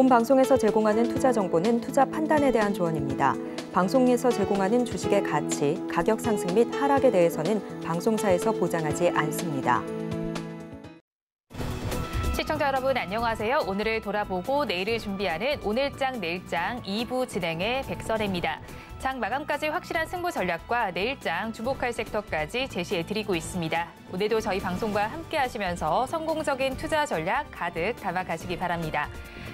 본 방송에서 제공하는 투자 정보는 투자 판단에 대한 조언입니다. 방송에서 제공하는 주식의 가치, 가격 상승 및 하락에 대해서는 방송사에서 보장하지 않습니다. 시청자 여러분 안녕하세요. 오늘을 돌아보고 내일을 준비하는 오늘장 내일장 2부 진행의 백설혜입니다. 장 마감까지 확실한 승부 전략과 내일장 주목할 섹터까지 제시해드리고 있습니다. 오늘도 저희 방송과 함께 하시면서 성공적인 투자 전략 가득 담아가시기 바랍니다.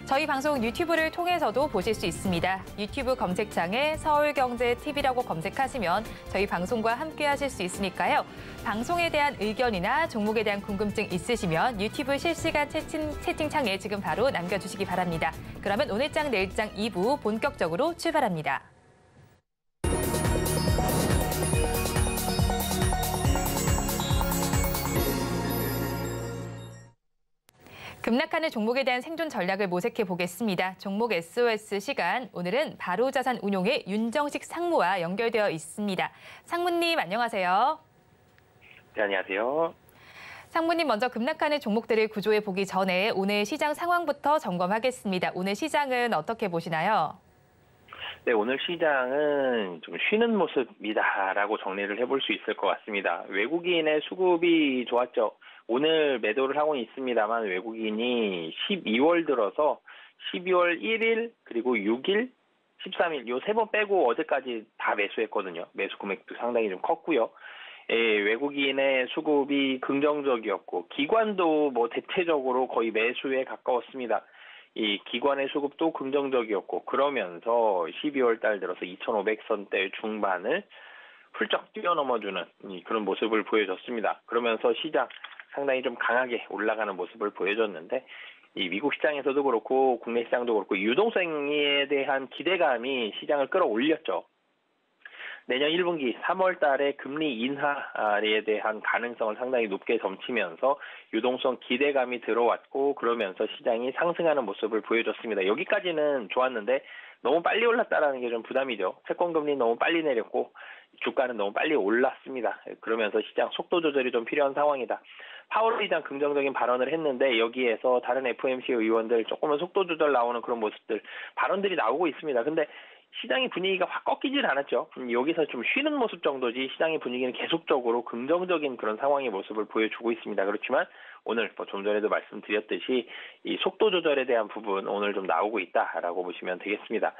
저희 방송 유튜브를 통해서도 보실 수 있습니다. 유튜브 검색창에 서울경제TV라고 검색하시면 저희 방송과 함께 하실 수 있으니까요. 방송에 대한 의견이나 종목에 대한 궁금증 있으시면 유튜브 실시간 채팅창에 지금 바로 남겨주시기 바랍니다. 그러면 오늘장 내일장 2부 본격적으로 출발합니다. 급락하는 종목에 대한 생존 전략을 모색해 보겠습니다. 종목 SOS 시간, 오늘은 바로자산운용의 윤정식 상무와 연결되어 있습니다. 상무님 안녕하세요. 네, 안녕하세요. 상무님 먼저 급락하는 종목들을 구조해 보기 전에 오늘 시장 상황부터 점검하겠습니다. 오늘 시장은 어떻게 보시나요? 네, 오늘 시장은 좀 쉬는 모습이다라고 정리를 해볼 수 있을 것 같습니다. 외국인의 수급이 좋았죠. 오늘 매도를 하고 있습니다만 외국인이 12월 들어서 12월 1일 그리고 6일, 13일 요 세 번 빼고 어제까지 다 매수했거든요. 매수 금액도 상당히 좀 컸고요. 외국인의 수급이 긍정적이었고 기관도 뭐 대체적으로 거의 매수에 가까웠습니다. 이 기관의 수급도 긍정적이었고 그러면서 12월 달 들어서 2,500선대 중반을 훌쩍 뛰어넘어주는 그런 모습을 보여줬습니다. 그러면서 시장 상당히 좀 강하게 올라가는 모습을 보여줬는데 이 미국 시장에서도 그렇고 국내 시장도 그렇고 유동성에 대한 기대감이 시장을 끌어올렸죠. 내년 1분기 3월 달에 금리 인하에 대한 가능성을 상당히 높게 점치면서 유동성 기대감이 들어왔고 그러면서 시장이 상승하는 모습을 보여줬습니다. 여기까지는 좋았는데 너무 빨리 올랐다라는 게 좀 부담이죠. 채권금리 너무 빨리 내렸고 주가는 너무 빨리 올랐습니다. 그러면서 시장 속도 조절이 좀 필요한 상황이다. 파월 의장 긍정적인 발언을 했는데 여기에서 다른 FOMC 의원들 조금은 속도 조절 나오는 그런 모습들 발언들이 나오고 있습니다. 근데 시장의 분위기가 확 꺾이질 않았죠. 여기서 좀 쉬는 모습 정도지 시장의 분위기는 계속적으로 긍정적인 그런 상황의 모습을 보여주고 있습니다. 그렇지만 오늘 좀 전에도 말씀드렸듯이 이 속도 조절에 대한 부분 오늘 좀 나오고 있다라고 보시면 되겠습니다.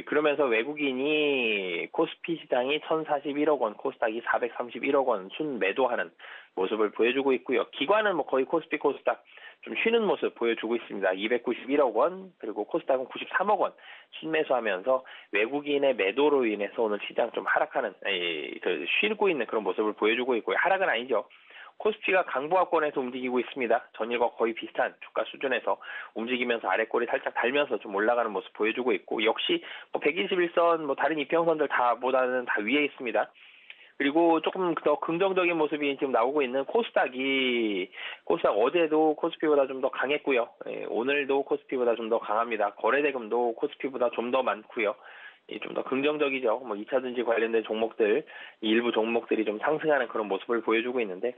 그러면서 외국인이 코스피 시장이 1,041억 원, 코스닥이 431억 원 순 매도하는 모습을 보여주고 있고요. 기관은 뭐 거의 코스피, 코스닥 좀 쉬는 모습 보여주고 있습니다. 291억 원 그리고 코스닥은 93억 원 순매수하면서 외국인의 매도로 인해서 오늘 시장 좀 하락하는 쉬고 있는 그런 모습을 보여주고 있고요. 하락은 아니죠. 코스피가 강보합권에서 움직이고 있습니다. 전일과 거의 비슷한 주가 수준에서 움직이면서 아래꼬리 살짝 달면서 좀 올라가는 모습 보여주고 있고 역시 121선 다른 이평선들 다보다는 다 위에 있습니다. 그리고 조금 더 긍정적인 모습이 지금 나오고 있는 코스닥 어제도 코스피보다 좀 더 강했고요. 오늘도 코스피보다 좀 더 강합니다. 거래대금도 코스피보다 좀 더 많고요. 좀 더 긍정적이죠. 2차전지 관련된 종목들, 일부 종목들이 좀 상승하는 그런 모습을 보여주고 있는데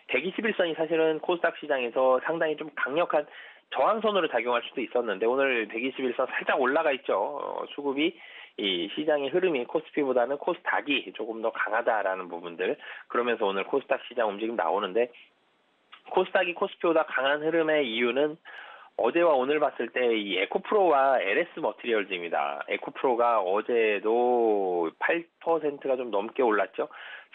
121선이 사실은 코스닥 시장에서 상당히 좀 강력한 저항선으로 작용할 수도 있었는데 오늘 121선 살짝 올라가 있죠. 수급이 이 시장의 흐름이 코스피보다는 코스닥이 조금 더 강하다라는 부분들 그러면서 오늘 코스닥 시장 움직임 나오는데 코스닥이 코스피보다 강한 흐름의 이유는 어제와 오늘 봤을 때 이 에코프로와 LS 머티리얼즈입니다. 에코프로가 어제도 8%가 좀 넘게 올랐죠.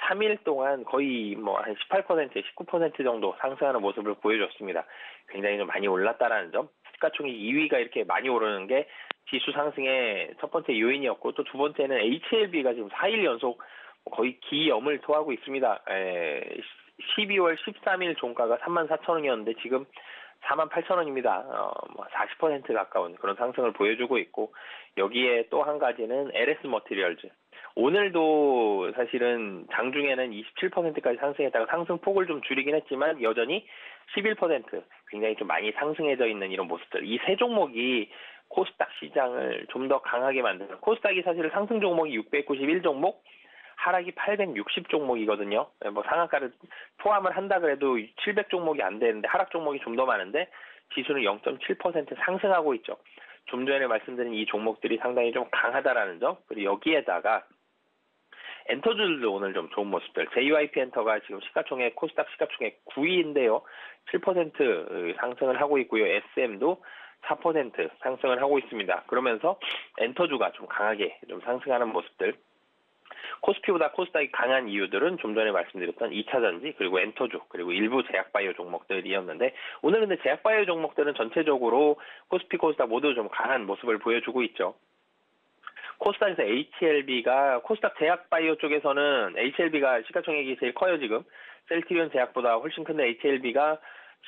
3일 동안 거의 한 18%, 19% 정도 상승하는 모습을 보여줬습니다. 굉장히 좀 많이 올랐다라는 점. 시가총액 2위가 이렇게 많이 오르는 게 지수 상승의 첫 번째 요인이었고 또 두 번째는 HLB가 지금 4일 연속 거의 기염을 토하고 있습니다. 12월 13일 종가가 34,000원이었는데 지금 48,000원입니다. 40% 가까운 그런 상승을 보여주고 있고 여기에 또 한 가지는 LS 머티리얼즈. 오늘도 사실은 장중에는 27%까지 상승했다가 상승폭을 좀 줄이긴 했지만 여전히 11% 굉장히 좀 많이 상승해져 있는 이런 모습들. 이 세 종목이 코스닥 시장을 좀 더 강하게 만드는 코스닥이 사실 상승 종목이 691 종목, 하락이 860 종목이거든요. 상한가를 포함을 한다 그래도 700 종목이 안 되는데 하락 종목이 좀 더 많은데 지수는 0.7% 상승하고 있죠. 좀 전에 말씀드린 이 종목들이 상당히 좀 강하다라는 점, 그리고 여기에다가 엔터주들도 오늘 좀 좋은 모습들. JYP 엔터가 지금 시가총액, 코스닥 시가총액 9위인데요. 7% 상승을 하고 있고요. SM도 4% 상승을 하고 있습니다. 그러면서 엔터주가 좀 강하게 좀 상승하는 모습들. 코스피보다 코스닥이 강한 이유들은 좀 전에 말씀드렸던 2차전지, 그리고 엔터주, 그리고 일부 제약바이오 종목들이었는데, 오늘 근데 제약바이오 종목들은 전체적으로 코스피, 코스닥 모두 좀 강한 모습을 보여주고 있죠. 코스닥에서 HLB가, 코스닥 제약바이오 쪽에서는 HLB가 시가총액이 제일 커요, 지금. 셀트리온 제약보다 훨씬 큰데 HLB가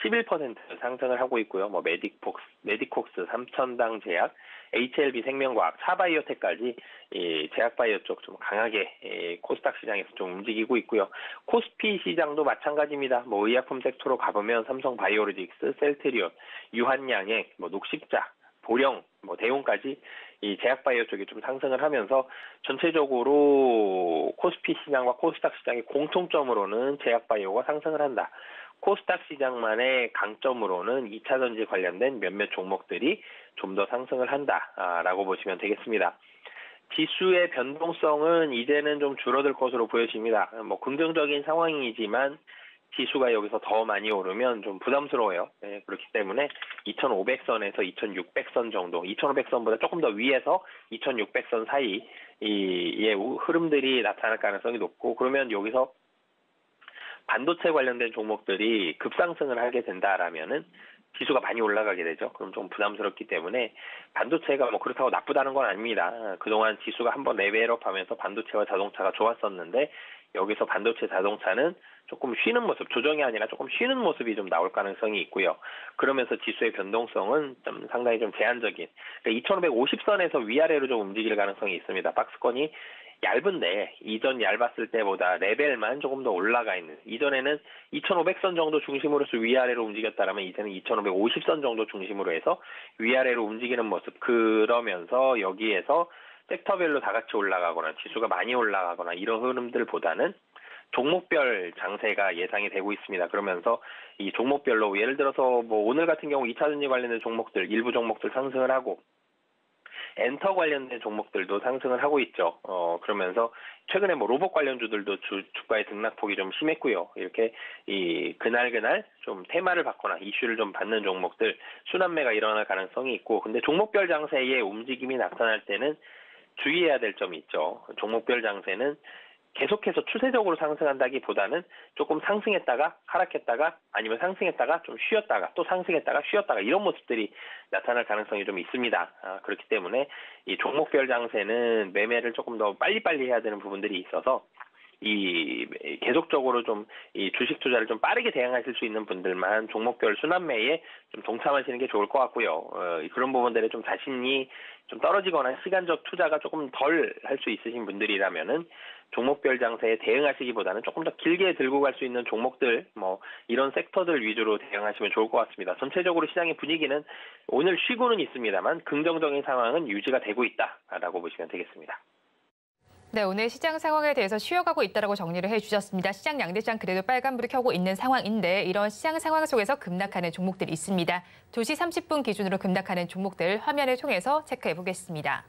11% 상승을 하고 있고요. 뭐 메디콕스, 삼천당 제약, HLB 생명과학, 사바이오텍까지 이 제약바이오 쪽 좀 강하게 코스닥 시장에서 좀 움직이고 있고요. 코스피 시장도 마찬가지입니다. 뭐 의약품 섹터로 가보면 삼성바이오로직스, 셀트리온, 유한양행, 뭐 녹십자, 보령, 뭐 대용까지 이 제약바이오 쪽이 좀 상승을 하면서 전체적으로 코스피 시장과 코스닥 시장의 공통점으로는 제약바이오가 상승을 한다. 코스닥 시장만의 강점으로는 2차전지 관련된 몇몇 종목들이 좀 더 상승을 한다라고 보시면 되겠습니다. 지수의 변동성은 이제는 좀 줄어들 것으로 보여집니다. 뭐 긍정적인 상황이지만 지수가 여기서 더 많이 오르면 좀 부담스러워요. 네, 그렇기 때문에 2500선에서 2600선 정도, 2500선보다 조금 더 위에서 2600선 사이의 흐름들이 나타날 가능성이 높고, 그러면 여기서 반도체 관련된 종목들이 급상승을 하게 된다라면은 지수가 많이 올라가게 되죠. 그럼 좀 부담스럽기 때문에 반도체가 뭐 그렇다고 나쁘다는 건 아닙니다. 그동안 지수가 한번 레벨업 하면서 반도체와 자동차가 좋았었는데, 여기서 반도체 자동차는 조금 쉬는 모습, 조정이 아니라 조금 쉬는 모습이 좀 나올 가능성이 있고요. 그러면서 지수의 변동성은 좀 상당히 좀 제한적인, 그러니까 2550선에서 위아래로 좀 움직일 가능성이 있습니다. 박스권이 얇은데 이전 얇았을 때보다 레벨만 조금 더 올라가 있는, 이전에는 2500선 정도 중심으로 해서 위아래로 움직였다면 이제는 2550선 정도 중심으로 해서 위아래로 움직이는 모습. 그러면서 여기에서 섹터별로 다 같이 올라가거나 지수가 많이 올라가거나 이런 흐름들보다는 종목별 장세가 예상이 되고 있습니다. 그러면서 이 종목별로 예를 들어서 뭐 오늘 같은 경우 2차전지 관련된 종목들, 일부 종목들 상승을 하고 엔터 관련된 종목들도 상승을 하고 있죠. 그러면서 최근에 뭐 로봇 관련주들도 주가의 등락폭이 좀 심했고요. 이렇게 이 그날 좀 테마를 받거나 이슈를 좀 받는 종목들 순환매가 일어날 가능성이 있고, 근데 종목별 장세의 움직임이 나타날 때는 주의해야 될 점이 있죠. 종목별 장세는 계속해서 추세적으로 상승한다기보다는 조금 상승했다가 하락했다가 아니면 상승했다가 좀 쉬었다가 또 상승했다가 쉬었다가 이런 모습들이 나타날 가능성이 좀 있습니다. 그렇기 때문에 이 종목별 장세는 매매를 조금 더 빨리빨리 해야 되는 부분들이 있어서 이 계속적으로 좀 이 주식 투자를 좀 빠르게 대응하실 수 있는 분들만 종목별 순환매에 좀 동참하시는 게 좋을 것 같고요. 그런 부분들에 좀 자신이 좀 떨어지거나 시간적 투자가 조금 덜 할 수 있으신 분들이라면은 종목별 장세에 대응하시기보다는 조금 더 길게 들고 갈 수 있는 종목들, 뭐 이런 섹터들 위주로 대응하시면 좋을 것 같습니다. 전체적으로 시장의 분위기는 오늘 쉬고는 있습니다만 긍정적인 상황은 유지가 되고 있다라고 보시면 되겠습니다. 네, 오늘 시장 상황에 대해서 쉬어가고 있다라고 정리를 해주셨습니다. 시장 양대장 그래도 빨간불을 켜고 있는 상황인데 이런 시장 상황 속에서 급락하는 종목들이 있습니다. 2시 30분 기준으로 급락하는 종목들 화면을 통해서 체크해 보겠습니다.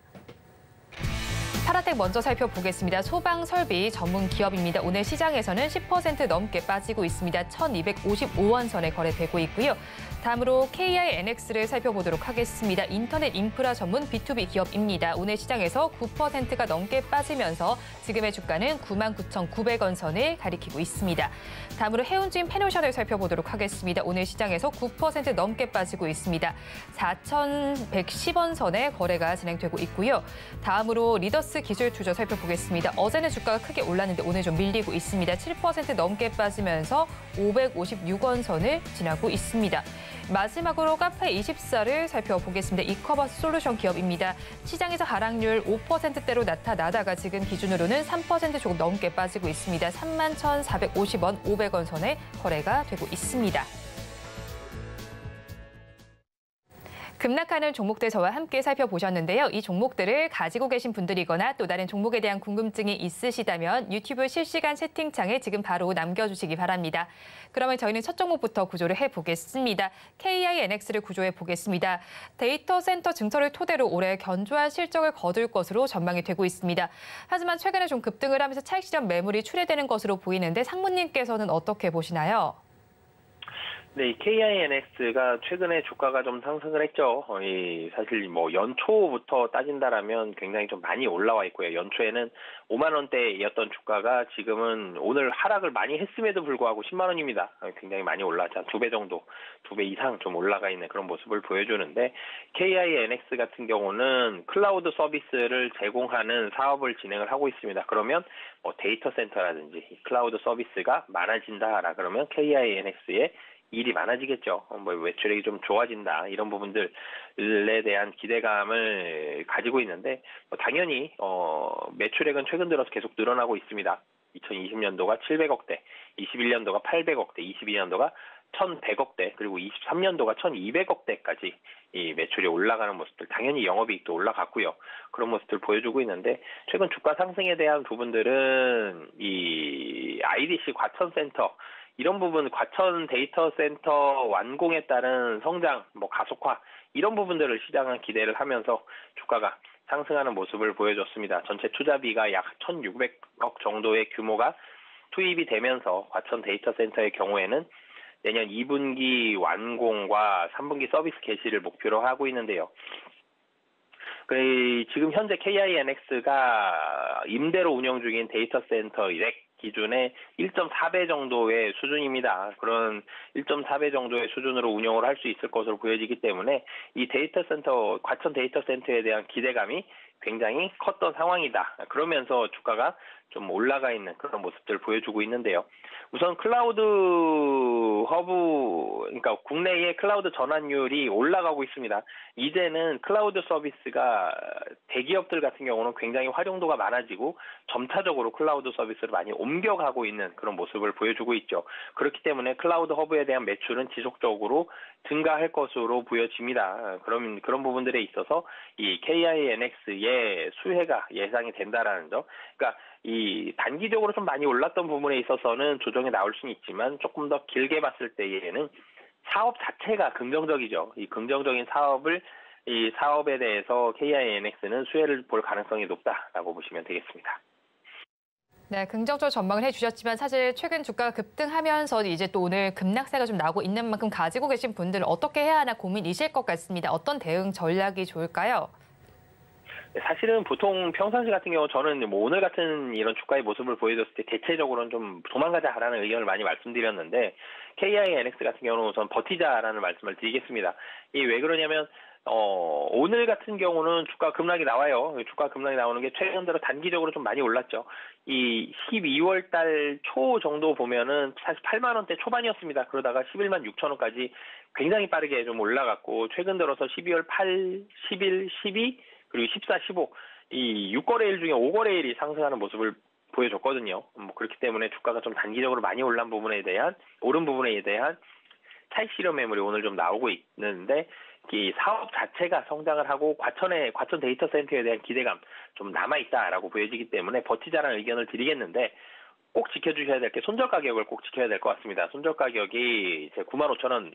파라텍 먼저 살펴보겠습니다. 소방설비 전문 기업입니다. 오늘 시장에서는 10% 넘게 빠지고 있습니다. 1,255원 선에 거래되고 있고요. 다음으로 KINX를 살펴보도록 하겠습니다. 인터넷 인프라 전문 B2B 기업입니다. 오늘 시장에서 9%가 넘게 빠지면서 지금의 주가는 99,900원 선을 가리키고 있습니다. 다음으로 해운진 페노션을 살펴보도록 하겠습니다. 오늘 시장에서 9% 넘게 빠지고 있습니다. 4,110원 선에 거래가 진행되고 있고요. 다음으로 리더스 기술투자 살펴보겠습니다. 어제는 주가가 크게 올랐는데 오늘 좀 밀리고 있습니다. 7% 넘게 빠지면서 556원 선을 지나고 있습니다. 마지막으로 카페24를 살펴보겠습니다. 이커버스 솔루션 기업입니다. 시장에서 하락률 5%대로 나타나다가 지금 기준으로는 3% 조금 넘게 빠지고 있습니다. 31,450원, 500원 선에 거래가 되고 있습니다. 급락하는 종목들 저와 함께 살펴보셨는데요. 이 종목들을 가지고 계신 분들이거나 또 다른 종목에 대한 궁금증이 있으시다면 유튜브 실시간 채팅창에 지금 바로 남겨주시기 바랍니다. 그러면 저희는 첫 종목부터 구조를 해보겠습니다. KINX를 구조해 보겠습니다. 데이터 센터 증설을 토대로 올해 견조한 실적을 거둘 것으로 전망이 되고 있습니다. 하지만 최근에 좀 급등을 하면서 차익 실현 매물이 출회되는 것으로 보이는데 상무님께서는 어떻게 보시나요? 네, 이 KINX가 최근에 주가가 좀 상승을 했죠. 사실 뭐 연초부터 따진다라면 굉장히 좀 많이 올라와 있고요. 연초에는 5만 원대였던 주가가 지금은 오늘 하락을 많이 했음에도 불구하고 10만 원입니다. 굉장히 많이 올라왔죠. 한 2배 정도, 2배 이상 좀 올라가 있는 그런 모습을 보여주는데 KINX 같은 경우는 클라우드 서비스를 제공하는 사업을 진행을 하고 있습니다. 그러면 뭐 데이터 센터라든지 클라우드 서비스가 많아진다라 그러면 KINX의 일이 많아지겠죠. 뭐 매출액이 좀 좋아진다 이런 부분들에 대한 기대감을 가지고 있는데 당연히 매출액은 최근 들어서 계속 늘어나고 있습니다. 2020년도가 700억대, 21년도가 800억대, 22년도가 1,100억대, 그리고 23년도가 1,200억대까지 이 매출이 올라가는 모습들, 당연히 영업이익도 올라갔고요. 그런 모습들 보여주고 있는데 최근 주가 상승에 대한 부분들은 이 IDC 과천센터 이런 부분 과천 데이터 센터 완공에 따른 성장, 뭐 가속화 이런 부분들을 시장은 기대를 하면서 주가가 상승하는 모습을 보여줬습니다. 전체 투자비가 약 1,600억 정도의 규모가 투입이 되면서 과천 데이터 센터의 경우에는 내년 2분기 완공과 3분기 서비스 개시를 목표로 하고 있는데요. 지금 현재 KINX가 임대로 운영 중인 데이터 센터 렉 기준의 1.4배 정도의 수준입니다. 그런 1.4배 정도의 수준으로 운영을 할 수 있을 것으로 보여지기 때문에 이 데이터 센터, 과천 데이터 센터에 대한 기대감이 굉장히 컸던 상황이다. 그러면서 주가가 좀 올라가 있는 그런 모습들을 보여주고 있는데요. 우선 클라우드 허브, 그러니까 국내의 클라우드 전환율이 올라가고 있습니다. 이제는 클라우드 서비스가 대기업들 같은 경우는 굉장히 활용도가 많아지고 점차적으로 클라우드 서비스를 많이 옮겨가고 있는 그런 모습을 보여주고 있죠. 그렇기 때문에 클라우드 허브에 대한 매출은 지속적으로 증가할 것으로 보여집니다. 그런 부분들에 있어서 이 KINX의 수혜가 예상이 된다라는 점. 그러니까 이 단기적으로 좀 많이 올랐던 부분에 있어서는 조정이 나올 수는 있지만 조금 더 길게 봤을 때에는 사업 자체가 긍정적이죠. 이 긍정적인 이 사업에 대해서 KINX는 수혜를 볼 가능성이 높다라고 보시면 되겠습니다. 네, 긍정적으로 전망을 해주셨지만 사실 최근 주가가 급등하면서 이제 또 오늘 급락세가 좀 나오고 있는 만큼 가지고 계신 분들은 어떻게 해야 하나 고민이실 것 같습니다. 어떤 대응 전략이 좋을까요? 사실은 보통 평상시 같은 경우 저는 뭐 오늘 같은 이런 주가의 모습을 보여줬을 때 대체적으로는 좀 도망가자라는 의견을 많이 말씀드렸는데 KINX 같은 경우는 우선 버티자라는 말씀을 드리겠습니다. 이게 왜 그러냐면 오늘 같은 경우는 주가 급락이 나와요. 주가 급락이 나오는 게 최근 들어 단기적으로 좀 많이 올랐죠. 이 12월 달 초 정도 보면은 사실 8만 원대 초반이었습니다. 그러다가 11만 6천 원까지 굉장히 빠르게 좀 올라갔고 최근 들어서 12월 8, 11, 12 그리고 14, 15 이 6거래일 중에 5거래일이 상승하는 모습을 보여줬거든요. 뭐 그렇기 때문에 주가가 좀 단기적으로 많이 오른 부분에 대한 차익 실현 매물이 오늘 좀 나오고 있는데 이 사업 자체가 성장을 하고 과천 데이터 센터에 대한 기대감 좀 남아 있다라고 보여지기 때문에 버티자라는 의견을 드리겠는데 꼭 지켜주셔야 될 게 손절 가격을 꼭 지켜야 될 것 같습니다. 손절 가격이 이제 95,000원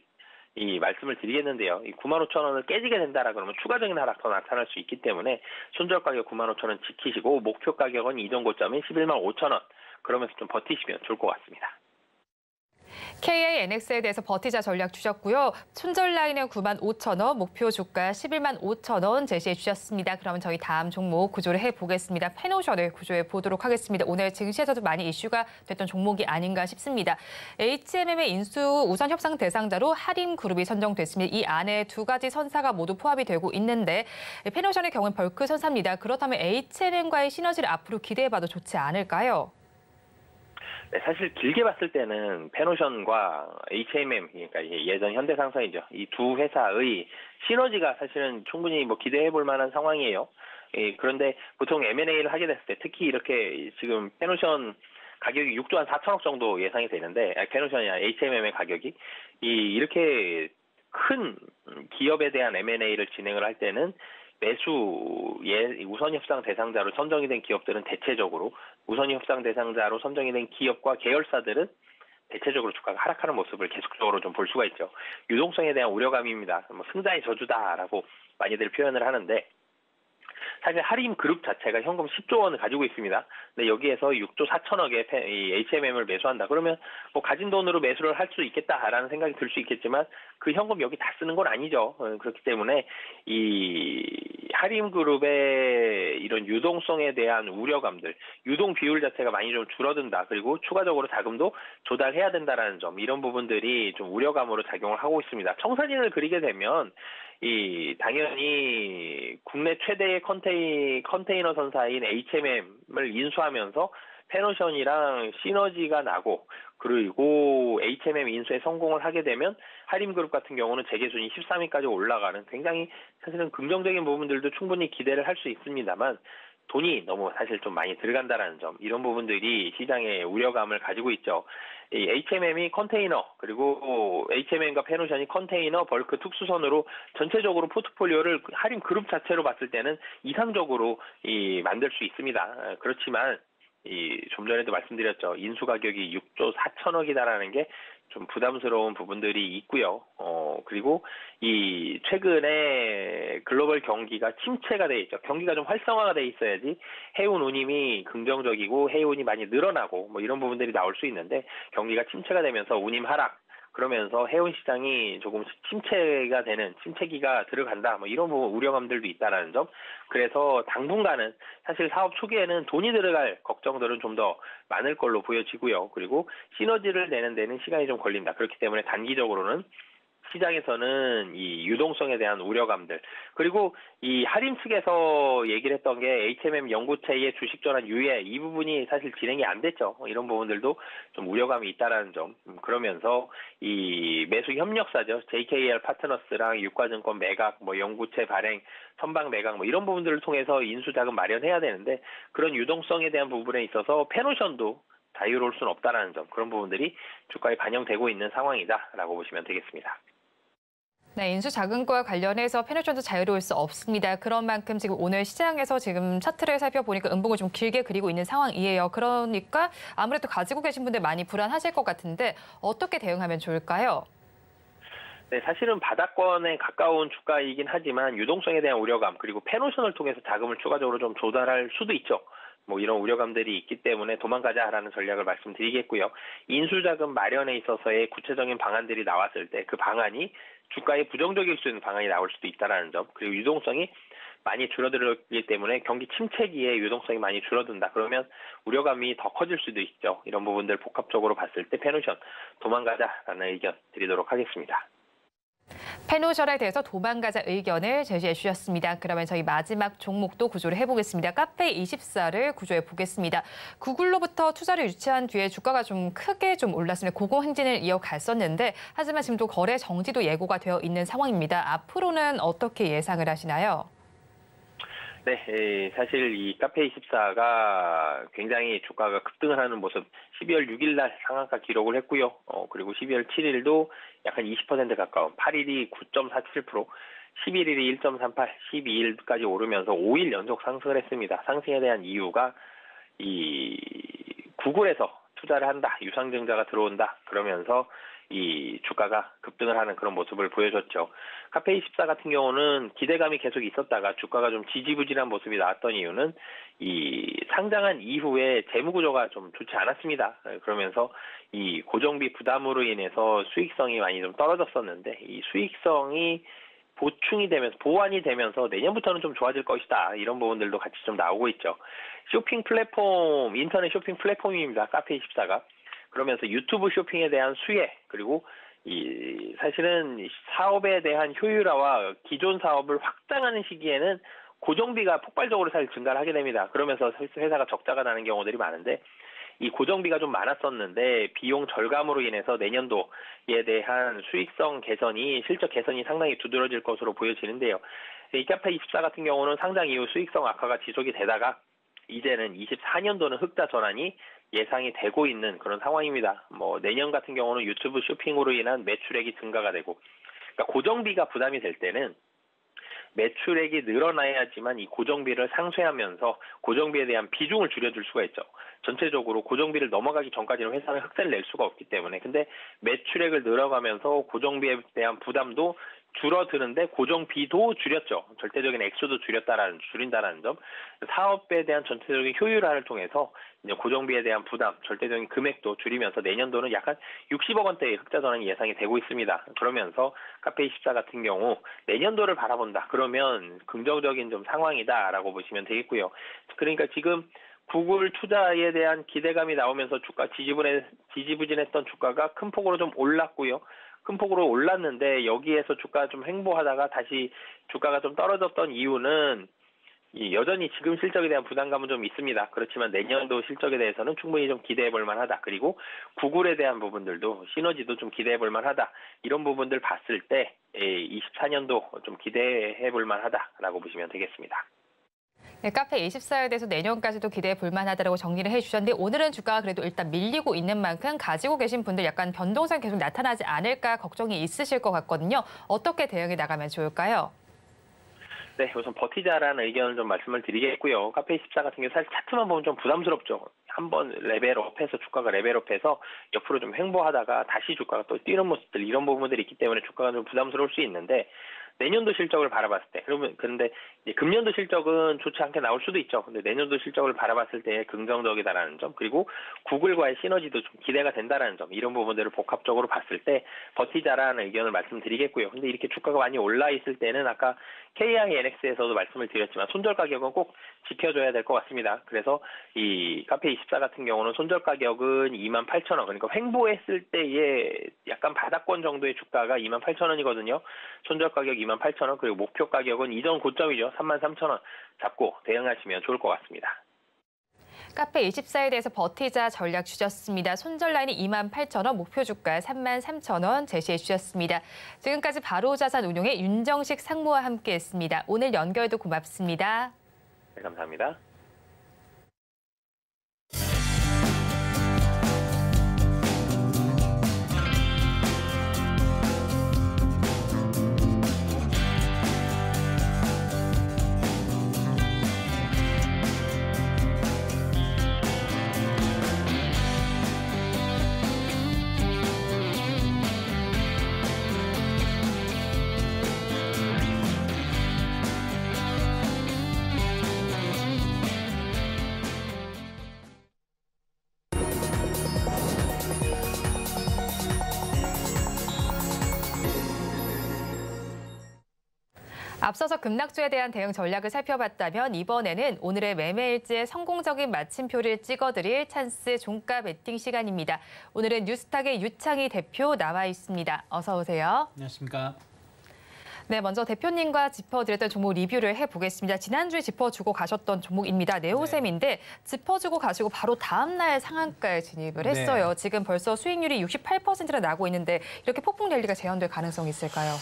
이 말씀을 드리겠는데요. 이 95,000원을 깨지게 된다라 그러면 추가적인 하락 더 나타날 수 있기 때문에 손절 가격 95,000원 지키시고 목표 가격은 이전 고점인 11만 5천원 그러면서 좀 버티시면 좋을 것 같습니다. KINX에 대해서 버티자 전략 주셨고요. 손절 라인은 95,000원, 목표 주가 11만 5천원 제시해 주셨습니다. 그러면 저희 다음 종목 구조를 해보겠습니다. 페노션을 구조해 보도록 하겠습니다. 오늘 증시에서도 많이 이슈가 됐던 종목이 아닌가 싶습니다. HMM의 인수 우선 협상 대상자로 하림그룹이 선정됐습니다. 이 안에 두 가지 선사가 모두 포함이 되고 있는데 페노션의 경우는 벌크 선사입니다. 그렇다면 HMM과의 시너지를 앞으로 기대해봐도 좋지 않을까요? 네, 사실 길게 봤을 때는 페노션과 HMM, 그러니까 예전 현대상사이죠. 이 두 회사의 시너지가 사실은 충분히 뭐 기대해 볼 만한 상황이에요. 그런데 보통 M&A를 하게 됐을 때 특히 이렇게 지금 페노션 가격이 6조 한 4천억 정도 예상이 되는데 페노션이나 HMM의 가격이 이렇게 큰 기업에 대한 M&A를 진행을 할 때는 매수의 우선 협상 대상자로 선정이 된 기업들은 대체적으로 우선 협상 대상자로 선정이 된 기업과 계열사들은 대체적으로 주가가 하락하는 모습을 계속적으로 좀 볼 수가 있죠. 유동성에 대한 우려감입니다. 승자의 저주다라고 많이들 표현을 하는데 사실 하림 그룹 자체가 현금 10조 원을 가지고 있습니다. 근데 여기에서 6조 4천억의 HMM을 매수한다. 그러면 뭐 가진 돈으로 매수를 할 수 있겠다라는 생각이 들 수 있겠지만 그 현금 여기 다 쓰는 건 아니죠. 그렇기 때문에 이 하림 그룹의 이런 유동성에 대한 우려감들, 유동 비율 자체가 많이 좀 줄어든다. 그리고 추가적으로 자금도 조달해야 된다라는 점, 이런 부분들이 좀 우려감으로 작용을 하고 있습니다. 청사진을 그리게 되면 당연히 국내 최대의 컨테이너 선사인 HMM을 인수하면서 페노션이랑 시너지가 나고, 그리고 HMM 인수에 성공을 하게 되면 하림그룹 같은 경우는 재계순위 13위까지 올라가는 굉장히 사실은 긍정적인 부분들도 충분히 기대를 할 수 있습니다만, 돈이 너무 사실 좀 많이 들어간다라는 점, 이런 부분들이 시장에 우려감을 가지고 있죠. 이 HMM이 컨테이너, 그리고 HMM과 페노션이 컨테이너, 벌크, 특수선으로 전체적으로 포트폴리오를 하림 그룹 자체로 봤을 때는 이상적으로 만들 수 있습니다. 그렇지만 좀 전에도 말씀드렸죠. 인수 가격이 6조 4천억이다라는 게 좀 부담스러운 부분들이 있고요. 그리고 최근에 글로벌 경기가 침체가 돼 있죠. 경기가 좀 활성화가 돼 있어야지 해운 운임이 긍정적이고 해운이 많이 늘어나고 뭐 이런 부분들이 나올 수 있는데, 경기가 침체가 되면서 운임 하락, 그러면서 해운 시장이 조금씩 침체기가 들어간다. 뭐 이런 부분 우려감들도 있다라는 점. 그래서 당분간은 사실 사업 초기에는 돈이 들어갈 걱정들은 좀 더 많을 걸로 보여지고요. 그리고 시너지를 내는 데는 시간이 좀 걸린다. 그렇기 때문에 단기적으로는 시장에서는 이 유동성에 대한 우려감들, 그리고 이 하림 측에서 얘기를 했던 게 HMM 연구체의 주식 전환 유예, 이 부분이 사실 진행이 안 됐죠. 이런 부분들도 좀 우려감이 있다라는 점. 그러면서 이 매수 협력사죠. JKL 파트너스랑 유가증권 매각, 뭐 연구체 발행, 선박 매각, 뭐 이런 부분들을 통해서 인수 자금 마련해야 되는데, 그런 유동성에 대한 부분에 있어서 페노션도 자유로울 수는 없다라는 점, 그런 부분들이 주가에 반영되고 있는 상황이다라고 보시면 되겠습니다. 네, 인수 자금과 관련해서 페노션도 자유로울 수 없습니다. 그런 만큼 지금 오늘 시장에서 지금 차트를 살펴보니까 음봉을 좀 길게 그리고 있는 상황이에요. 그러니까 아무래도 가지고 계신 분들 많이 불안하실 것 같은데 어떻게 대응하면 좋을까요? 네, 사실은 바닥권에 가까운 주가이긴 하지만 유동성에 대한 우려감, 그리고 페노션을 통해서 자금을 추가적으로 좀 조달할 수도 있죠. 뭐 이런 우려감들이 있기 때문에 도망가자라는 전략을 말씀드리겠고요. 인수자금 마련에 있어서의 구체적인 방안들이 나왔을 때 그 방안이 주가에 부정적일 수 있는 방안이 나올 수도 있다는 점, 그리고 유동성이 많이 줄어들기 때문에 경기 침체기에 유동성이 많이 줄어든다. 그러면 우려감이 더 커질 수도 있죠. 이런 부분들 복합적으로 봤을 때 페노션 도망가자라는 의견 드리도록 하겠습니다. 페노션에 대해서 도망가자 의견을 제시해 주셨습니다. 그러면 저희 마지막 종목도 구조를 해보겠습니다. 카페24를 구조해 보겠습니다. 구글로부터 투자를 유치한 뒤에 주가가 좀 크게 올랐습니다. 고공행진을 이어갔었는데 하지만 지금도 거래 정지도 예고가 되어 있는 상황입니다. 앞으로는 어떻게 예상을 하시나요? 네, 사실 이 카페24가 굉장히 주가가 급등을 하는 모습, 12월 6일 날 상한가 기록을 했고요. 그리고 12월 7일도 약간 20% 가까운, 8일이 9.47%, 11일이 1.38, 12일까지 오르면서 5일 연속 상승을 했습니다. 상승에 대한 이유가 이 구글에서 투자를 한다, 유상증자가 들어온다, 그러면서 이 주가가 급등을 하는 그런 모습을 보여줬죠. 카페24 같은 경우는 기대감이 계속 있었다가 주가가 좀 지지부진한 모습이 나왔던 이유는 이 상장한 이후에 재무구조가 좀 좋지 않았습니다. 그러면서 이 고정비 부담으로 인해서 수익성이 많이 좀 떨어졌었는데, 이 수익성이 보충이 되면서 보완이 되면서 내년부터는 좀 좋아질 것이다, 이런 부분들도 같이 좀 나오고 있죠. 쇼핑 플랫폼, 인터넷 쇼핑 플랫폼입니다. 카페24가. 그러면서 유튜브 쇼핑에 대한 수혜, 그리고 이 사실은 사업에 대한 효율화와 기존 사업을 확장하는 시기에는 고정비가 폭발적으로 사실 증가를 하게 됩니다. 그러면서 회사가 적자가 나는 경우들이 많은데, 이 고정비가 좀 많았었는데 비용 절감으로 인해서 내년도에 대한 수익성 개선이, 실적 개선이 상당히 두드러질 것으로 보여지는데요. 이 카페24 같은 경우는 상장 이후 수익성 악화가 지속이 되다가 이제는 24년도는 흑자 전환이 예상이 되고 있는 그런 상황입니다. 뭐 내년 같은 경우는 유튜브 쇼핑으로 인한 매출액이 증가가 되고, 그러니까 고정비가 부담이 될 때는 매출액이 늘어나야지만 이 고정비를 상쇄하면서 고정비에 대한 비중을 줄여줄 수가 있죠. 전체적으로 고정비를 넘어가기 전까지는 회사는 흑세를 낼 수가 없기 때문에. 근데 매출액을 늘어가면서 고정비에 대한 부담도 줄어드는데 고정비도 줄였죠. 절대적인 액수도 줄인다라는 점. 사업에 대한 전체적인 효율화를 통해서 이제 고정비에 대한 부담, 절대적인 금액도 줄이면서 내년도는 약간 60억 원대의 흑자 전환이 예상이 되고 있습니다. 그러면서 카페24 같은 경우 내년도를 바라본다. 그러면 긍정적인 좀 상황이다라고 보시면 되겠고요. 그러니까 지금 구글 투자에 대한 기대감이 나오면서 주가 지지부진했던 주가가 큰 폭으로 좀 올랐고요. 큰 폭으로 올랐는데 여기에서 주가가 좀 횡보하다가 다시 주가가 좀 떨어졌던 이유는 여전히 지금 실적에 대한 부담감은 좀 있습니다. 그렇지만 내년도 실적에 대해서는 충분히 좀 기대해 볼 만하다. 그리고 구글에 대한 부분들도 시너지도 좀 기대해 볼 만하다. 이런 부분들 봤을 때 24년도 좀 기대해 볼 만하다라고 보시면 되겠습니다. 네, 카페24에 대해서 내년까지도 기대해 볼 만하다라고 정리를 해주셨는데 오늘은 주가가 그래도 일단 밀리고 있는 만큼 가지고 계신 분들 약간 변동성이 계속 나타나지 않을까 걱정이 있으실 것 같거든요. 어떻게 대응해 나가면 좋을까요? 네, 우선 버티자라는 의견을 좀 말씀을 드리겠고요. 카페24 같은 경우 사실 차트만 보면 좀 부담스럽죠. 한번 레벨업해서 주가가 레벨업해서 옆으로 좀 횡보하다가 다시 주가가 또 뛰는 모습들 이런 부분들이 있기 때문에 주가가 좀 부담스러울 수 있는데 내년도 실적을 바라봤을 때 그런데 이제 금년도 실적은 좋지 않게 나올 수도 있죠. 근데 내년도 실적을 바라봤을 때 긍정적이다라는 점 그리고 구글과의 시너지도 좀 기대가 된다라는 점 이런 부분들을 복합적으로 봤을 때 버티자라는 의견을 말씀드리겠고요. 근데 이렇게 주가가 많이 올라 있을 때는 아까 KINX에서도 말씀을 드렸지만 손절 가격은 꼭 지켜줘야 될 것 같습니다. 그래서 이 카페24 같은 경우는 손절 가격은 28,000원 그러니까 횡보했을 때의 약간 바닥권 정도의 주가가 28,000원이거든요. 손절 가격 28,000원 그리고 목표 가격은 이전 고점이죠. 33,000원 잡고 대응하시면 좋을 것 같습니다. 카페24에 대해서 버티자 전략 주셨습니다. 손절 라인이 28,000원, 목표 주가 33,000원 제시해 주셨습니다. 지금까지 바로자산운용의 윤정식 상무와 함께했습니다. 오늘 연결도 고맙습니다. 네, 감사합니다. 앞서서 급락주에 대한 대응 전략을 살펴봤다면 이번에는 오늘의 매매일지에 성공적인 마침표를 찍어드릴 찬스 종가 베팅 시간입니다. 오늘은 뉴스탁의 유창희 대표 나와 있습니다. 어서 오세요. 안녕하십니까. 네, 먼저 대표님과 짚어드렸던 종목 리뷰를 해보겠습니다. 지난주에 짚어주고 가셨던 종목입니다. 네오셈인데 짚어주고 가시고 바로 다음 날 상한가에 진입을 했어요. 지금 벌써 수익률이 68%나 나고 있는데 이렇게 폭풍 랠리가 재현될 가능성이 있을까요?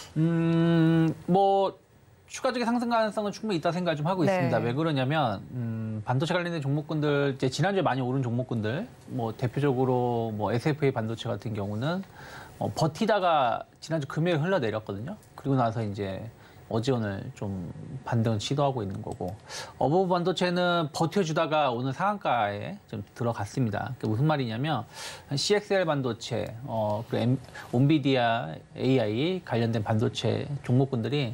추가적인 상승 가능성은 충분히 있다 생각을 좀 하고 있습니다. 왜 그러냐면 반도체 관련된 종목군들 이제 지난주에 많이 오른 종목군들 대표적으로 SFA 반도체 같은 경우는 버티다가 지난주 금요일 흘러내렸거든요. 그리고 나서 이제 어제 오늘 좀 반등을 시도하고 있는 거고 어버브 반도체는 버텨주다가 오늘 상한가에 좀 들어갔습니다. 그게 무슨 말이냐면 CXL 반도체, 그리고 엔비디아, AI 관련된 반도체 종목군들이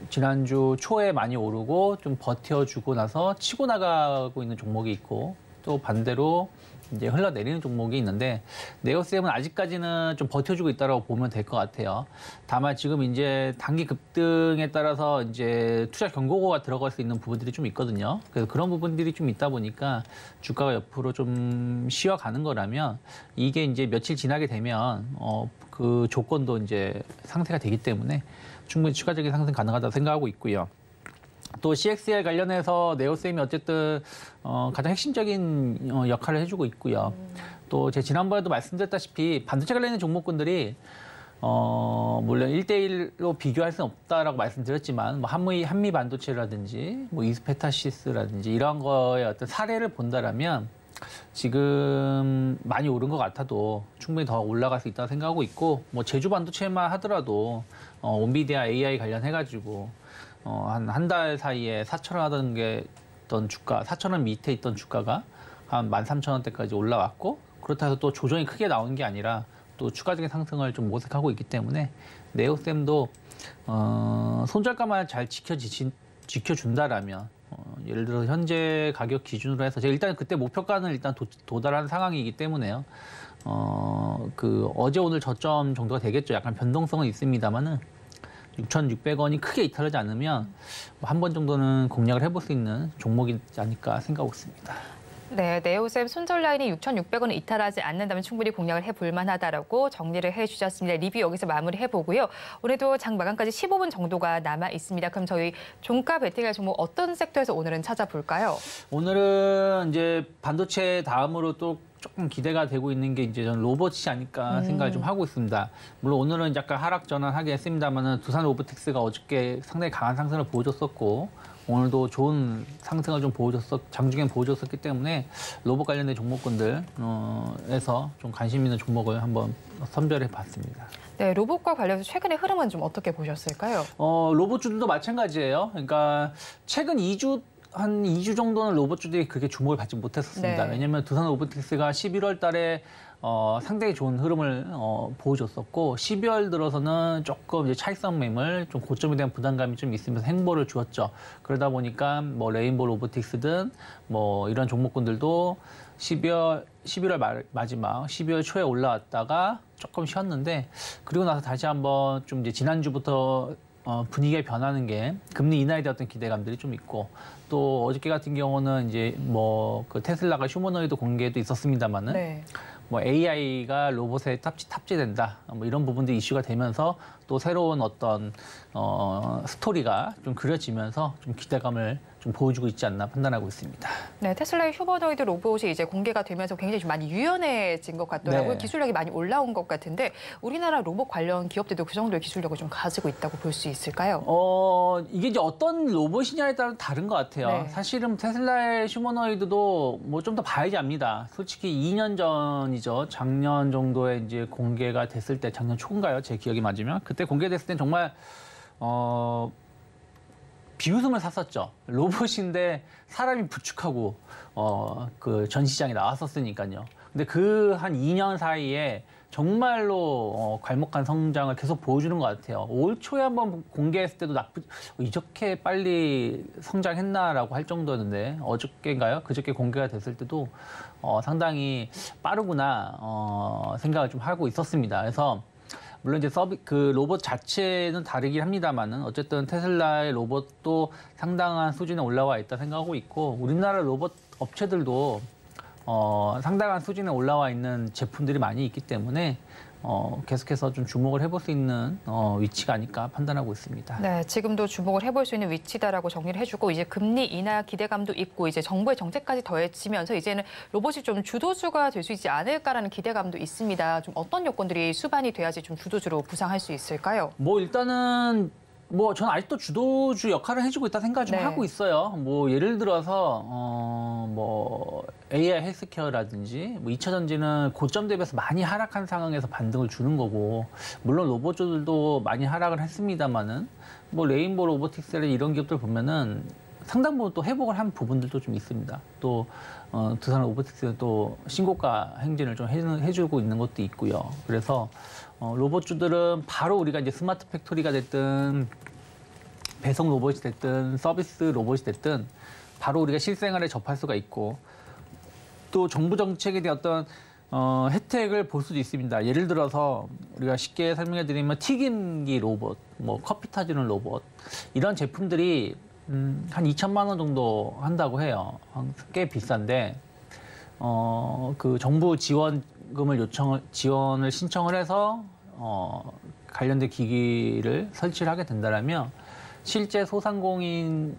지난주 초에 많이 오르고 좀 버텨주고 나서 치고 나가고 있는 종목이 있고 또 반대로 이제 흘러내리는 종목이 있는데 네오셈은 아직까지는 좀 버텨주고 있다고 보면 될 것 같아요. 다만 지금 이제 단기 급등에 따라서 이제 투자 경고가 들어갈 수 있는 부분들이 좀 있거든요. 그래서 그런 부분들이 좀 있다 보니까 주가가 옆으로 좀 쉬어가는 거라면 이게 이제 며칠 지나게 되면 그 조건도 이제 상쇄가 되기 때문에 충분히 추가적인 상승 가능하다고 생각하고 있고요. 또 CXL 관련해서 네오셈이 어쨌든 가장 핵심적인 역할을 해주고 있고요. 또 제가 지난번에도 말씀드렸다시피 반도체 관련된 종목군들이 물론 1대1로 비교할 수는 없다라고 말씀드렸지만 한미 반도체라든지 이스페타시스라든지 이런 거의 어떤 사례를 본다라면 지금 많이 오른 것 같아도 충분히 더 올라갈 수 있다고 생각하고 있고, 뭐 제주 반도체만 하더라도 온비디아 AI 관련해가지고 한 달 사이에 4,000원 하던 게 있던 주가, 4,000원 밑에 있던 주가가 한 13,000원대까지 올라왔고, 그렇다 해서 또 조정이 크게 나온 게 아니라 또 추가적인 상승을 좀 모색하고 있기 때문에 네오셈도 손절가만 잘 지켜준다라면 예를 들어 현재 가격 기준으로 해서 제가 일단 그때 목표가는 일단 도달한 상황이기 때문에요. 어제 오늘 저점 정도가 되겠죠. 약간 변동성은 있습니다만은 6,600원이 크게 이탈하지 않으면 한 번 정도는 공략을 해볼 수 있는 종목이지 않을까 생각하고 있습니다. 네, 네오셈 손절 라인이 6,600원을 이탈하지 않는다면 충분히 공략을 해볼 만하다라고 정리를 해주셨습니다. 리뷰 여기서 마무리해보고요. 오늘도 장 마감까지 15분 정도가 남아 있습니다. 그럼 저희 종가 베팅할 종목 어떤 섹터에서 오늘은 찾아볼까요? 오늘은 이제 반도체 다음으로 또 조금 기대가 되고 있는 게 이제 저는 로봇이 아닐까 생각을 좀 하고 있습니다. 물론 오늘은 약간 하락 전환하긴 했습니다만은 두산 로보틱스가 어저께 상당히 강한 상승을 보여줬었고, 오늘도 좋은 상승을 좀 장중엔 보여줬었기 때문에 로봇 관련된 종목군들에서 좀 관심 있는 종목을 한번 선별해 봤습니다. 네, 로봇과 관련해서 최근의 흐름은 좀 어떻게 보셨을까요? 로봇주들도 마찬가지예요. 그러니까 최근 한 2주 정도는 로봇주들이 그렇게 주목을 받지 못했었습니다. 네. 왜냐하면 두산 로보틱스가 11월 달에 상당히 좋은 흐름을 보여줬었고, 12월 들어서는 조금 이제 차익성 매물, 좀 고점에 대한 부담감이 좀 있으면서 행보를 주었죠. 그러다 보니까 뭐 레인보우 로보틱스든 뭐 이런 종목군들도 11월 마지막, 12월 초에 올라왔다가 조금 쉬었는데, 그리고 나서 다시 한번 좀 이제 지난주부터 분위기가 변하는 게 금리 인하에 대한 어떤 기대감들이 좀 있고, 또 어저께 같은 경우는 이제 뭐 그 테슬라가 휴머노이드 공개도 있었습니다만은 네. 뭐 AI가 로봇에 탑재된다, 뭐 이런 부분들이 이슈가 되면서 또 새로운 어떤 스토리가 좀 그려지면서 좀 기대감을 좀 보여주고 있지 않나 판단하고 있습니다. 네, 테슬라의 휴머노이드 로봇이 이제 공개가 되면서 굉장히 좀 많이 유연해진 것 같더라고요. 네. 기술력이 많이 올라온 것 같은데 우리나라 로봇 관련 기업들도 그 정도의 기술력을 좀 가지고 있다고 볼 수 있을까요? 이게 이제 어떤 로봇이냐에 따라 다른 것 같아요. 네. 사실은 테슬라의 휴머노이드도 뭐 좀 더 봐야지 압니다. 솔직히 2년 전이죠. 작년 정도에 이제 공개가 됐을 때, 작년 초인가요? 제 기억이 맞으면. 그때 공개됐을 땐 정말 비웃음을 샀었죠. 로봇인데 사람이 부축하고 그 전시장에 나왔었으니까요. 근데 그 한 2년 사이에 정말로 괄목한 성장을 계속 보여주는 것 같아요. 올 초에 한번 공개했을 때도 이렇게 빨리 성장했나라고 할 정도였는데, 어저께인가요? 그저께 공개가 됐을 때도 상당히 빠르구나 생각을 좀 하고 있었습니다. 그래서 물론 이제 그 로봇 자체는 다르긴 합니다만은 어쨌든 테슬라의 로봇도 상당한 수준에 올라와 있다 생각하고 있고, 우리나라 로봇 업체들도 상당한 수준에 올라와 있는 제품들이 많이 있기 때문에 계속해서 좀 주목을 해볼 수 있는 위치가 아닐까 판단하고 있습니다. 네, 지금도 주목을 해볼 수 있는 위치다라고 정리를 해주고, 이제 금리 인하 기대감도 있고 이제 정부의 정책까지 더해지면서 이제는 로봇이 좀 주도주가 될 수 있지 않을까라는 기대감도 있습니다. 좀 어떤 요건들이 수반이 돼야지 좀 주도주로 부상할 수 있을까요? 뭐 일단은 뭐 저는 아직도 주도주 역할을 해주고 있다 생각을 좀 네. 하고 있어요. 뭐 예를 들어서 뭐 AI 헬스케어라든지 뭐 2차 전지는 고점 대비해서 많이 하락한 상황에서 반등을 주는 거고, 물론 로봇주들도 많이 하락을 했습니다만은 뭐 레인보우 로보틱스나 이런 기업들 보면은 상당 부분 또 회복을 한 부분들도 좀 있습니다. 또 두산 로보틱스는 또 신고가 행진을 좀 해주고 있는 것도 있고요. 그래서 로봇주들은 바로 우리가 이제 스마트 팩토리가 됐든 배송 로봇이 됐든 서비스 로봇이 됐든 바로 우리가 실생활에 접할 수가 있고, 또 정부 정책에 대한 어떤 혜택을 볼 수도 있습니다. 예를 들어서 우리가 쉽게 설명해 드리면 튀김기 로봇, 뭐 커피 타주는 로봇, 이런 제품들이 한 2천만 원 정도 한다고 해요. 꽤 비싼데 그 정부 지원을 신청을 해서 관련된 기기를 설치를 하게 된다면 실제 소상공인이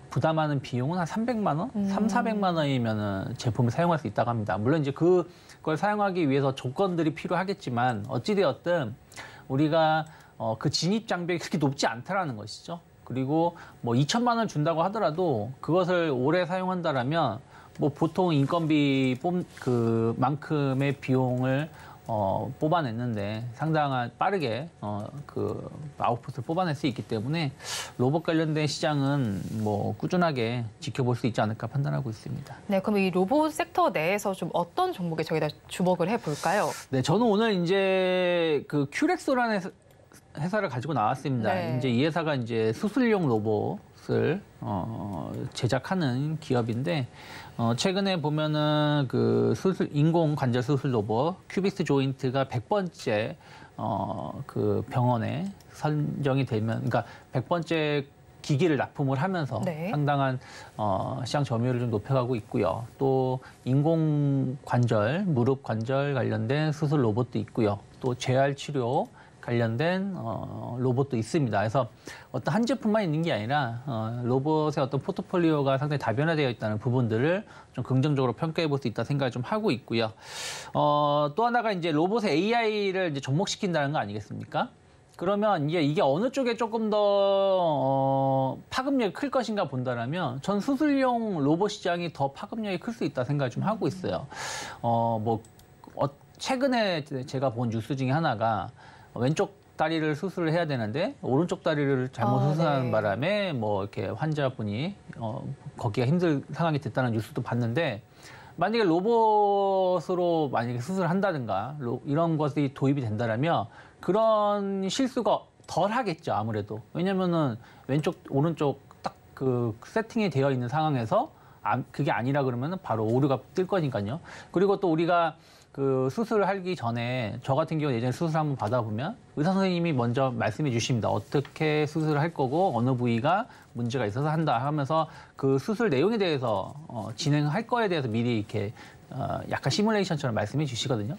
부담하는 비용은 한 300만 원, 400만 원이면은 제품을 사용할 수 있다고 합니다. 물론 이제 그걸 사용하기 위해서 조건들이 필요하겠지만 어찌되었든 우리가 그 진입 장벽이 그렇게 높지 않다라는 것이죠. 그리고 뭐 2천만 원 준다고 하더라도 그것을 오래 사용한다라면 뭐 보통 인건비 그만큼의 비용을 뽑아냈는데 상당한 빠르게 그 아웃풋을 뽑아낼 수 있기 때문에 로봇 관련된 시장은 뭐 꾸준하게 지켜볼 수 있지 않을까 판단하고 있습니다. 네, 그럼 이 로봇 섹터 내에서 좀 어떤 종목에 저희가 주목을 해볼까요? 네, 저는 오늘 이제 그 큐렉소라는 회사를 가지고 나왔습니다. 네. 이제 이 회사가 이제 수술용 로봇을 제작하는 기업인데 최근에 보면은 그 인공 관절 수술 로봇 큐빅스 조인트가 100번째 그 병원에 선정이 되면, 그러니까 100번째 기기를 납품을 하면서 네. 상당한 시장 점유율을 좀 높여가고 있고요. 또 인공 관절, 무릎 관절 관련된 수술 로봇도 있고요. 또 재활 치료 관련된 로봇도 있습니다. 그래서 어떤 한 제품만 있는 게 아니라 로봇의 어떤 포트폴리오가 상당히 다변화되어 있다는 부분들을 좀 긍정적으로 평가해 볼 수 있다 생각을 좀 하고 있고요. 또 하나가 이제 로봇의 AI를 이제 접목시킨다는 거 아니겠습니까? 그러면 이게 어느 쪽에 조금 더 파급력이 클 것인가 본다라면 전 수술용 로봇 시장이 더 파급력이 클 수 있다 생각을 좀 하고 있어요. 최근에 제가 본 뉴스 중에 하나가 왼쪽 다리를 수술을 해야 되는데 오른쪽 다리를 잘못 수술하는 네. 바람에 뭐 이렇게 환자분이 걷기가 힘든 상황이 됐다는 뉴스도 봤는데, 만약에 로봇으로 만약에 수술을 한다든가 이런 것이 도입이 된다라면 그런 실수가 덜 하겠죠, 아무래도. 왜냐면은 왼쪽 오른쪽 딱 그 세팅이 되어 있는 상황에서 그게 아니라 그러면은 바로 오류가 뜰 거니까요. 그리고 또 우리가 그 수술을 하기 전에 저 같은 경우 예전에 수술 한번 받아보면 의사 선생님이 먼저 말씀해 주십니다. 어떻게 수술을 할 거고 어느 부위가 문제가 있어서 한다 하면서 그 수술 내용에 대해서 진행할 거에 대해서 미리 이렇게 약간 시뮬레이션처럼 말씀해 주시거든요.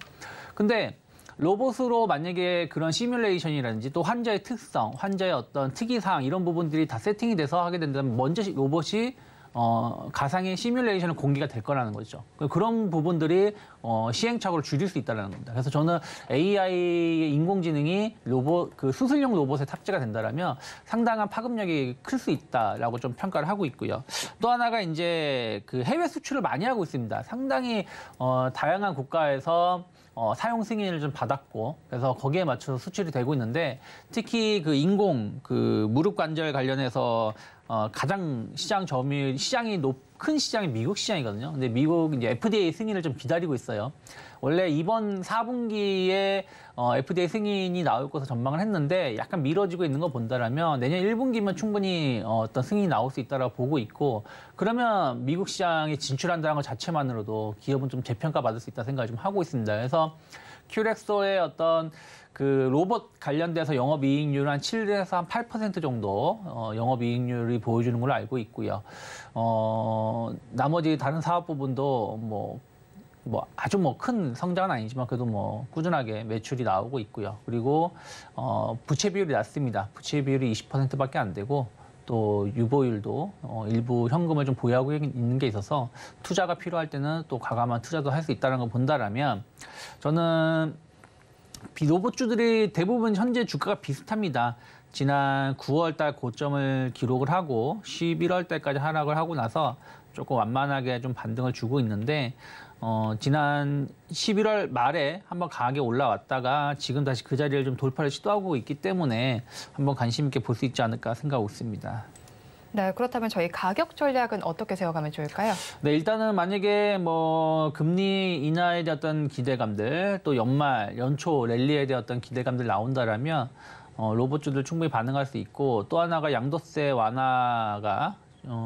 근데 로봇으로 만약에 그런 시뮬레이션이라든지 또 환자의 특성, 환자의 어떤 특이사항 이런 부분들이 다 세팅이 돼서 하게 된다면 먼저 로봇이 가상의 시뮬레이션을 공개가 될 거라는 거죠. 그런 부분들이 시행착오를 줄일 수 있다는 겁니다. 그래서 저는 AI의 인공지능이 그 수술용 로봇에 탑재가 된다라면 상당한 파급력이 클 수 있다라고 좀 평가를 하고 있고요. 또 하나가 이제 그 해외 수출을 많이 하고 있습니다. 상당히 다양한 국가에서 사용 승인을 좀 받았고, 그래서 거기에 맞춰서 수출이 되고 있는데, 특히 그 인공 그 무릎 관절 관련해서 가장 시장이 큰 시장이 미국 시장이거든요. 근데 미국 이제 FDA 승인을 좀 기다리고 있어요. 원래 이번 4분기에 FDA 승인이 나올 것으로 전망을 했는데 약간 미뤄지고 있는 거 본다라면 내년 1분기면 충분히 어떤 승인이 나올 수 있다라고 보고 있고, 그러면 미국 시장에 진출한다는 것 자체만으로도 기업은 좀 재평가 받을 수 있다 생각을 좀 하고 있습니다. 그래서 큐렉소의 어떤 그 로봇 관련돼서 영업이익률 한 7에서 한 8% 정도 영업이익률이 보여주는 걸로 알고 있고요. 나머지 다른 사업 부분도 뭐 아주 큰 성장은 아니지만 그래도 뭐 꾸준하게 매출이 나오고 있고요. 그리고 부채 비율이 낮습니다. 부채 비율이 20%밖에 안 되고 또 유보율도 일부 현금을 좀 보유하고 있는 게 있어서 투자가 필요할 때는 또 과감한 투자도 할 수 있다는 걸 본다라면 저는 로봇주들이 대부분 현재 주가가 비슷합니다. 지난 9월 달 고점을 기록을 하고 11월 달까지 하락을 하고 나서 조금 완만하게 좀 반등을 주고 있는데 지난 11월 말에 한번 강하게 올라왔다가 지금 다시 그 자리를 좀 돌파를 시도하고 있기 때문에 한번 관심 있게 볼 수 있지 않을까 생각하고 있습니다. 네, 그렇다면 저희 가격 전략은 어떻게 세워가면 좋을까요? 네, 일단은 만약에 뭐 금리 인하에 대한 어떤 기대감들, 또 연초 랠리에 대한 어떤 기대감들 나온다라면 로봇주들 충분히 반응할 수 있고, 또 하나가 양도세 완화가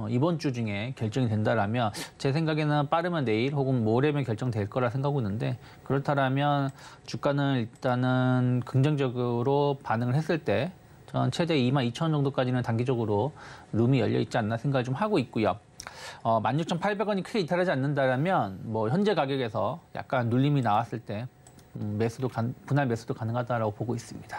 이번 주 중에 결정이 된다라면 제 생각에는 빠르면 내일 혹은 모레면 결정될 거라 생각하고 있는데, 그렇다면 주가는 일단은 긍정적으로 반응을 했을 때 전 최대 22,000원 정도까지는 단기적으로 룸이 열려 있지 않나 생각을 좀 하고 있고요. 16,800원이 크게 이탈하지 않는다라면 뭐 현재 가격에서 약간 눌림이 나왔을 때 분할 매수도 가능하다라고 보고 있습니다.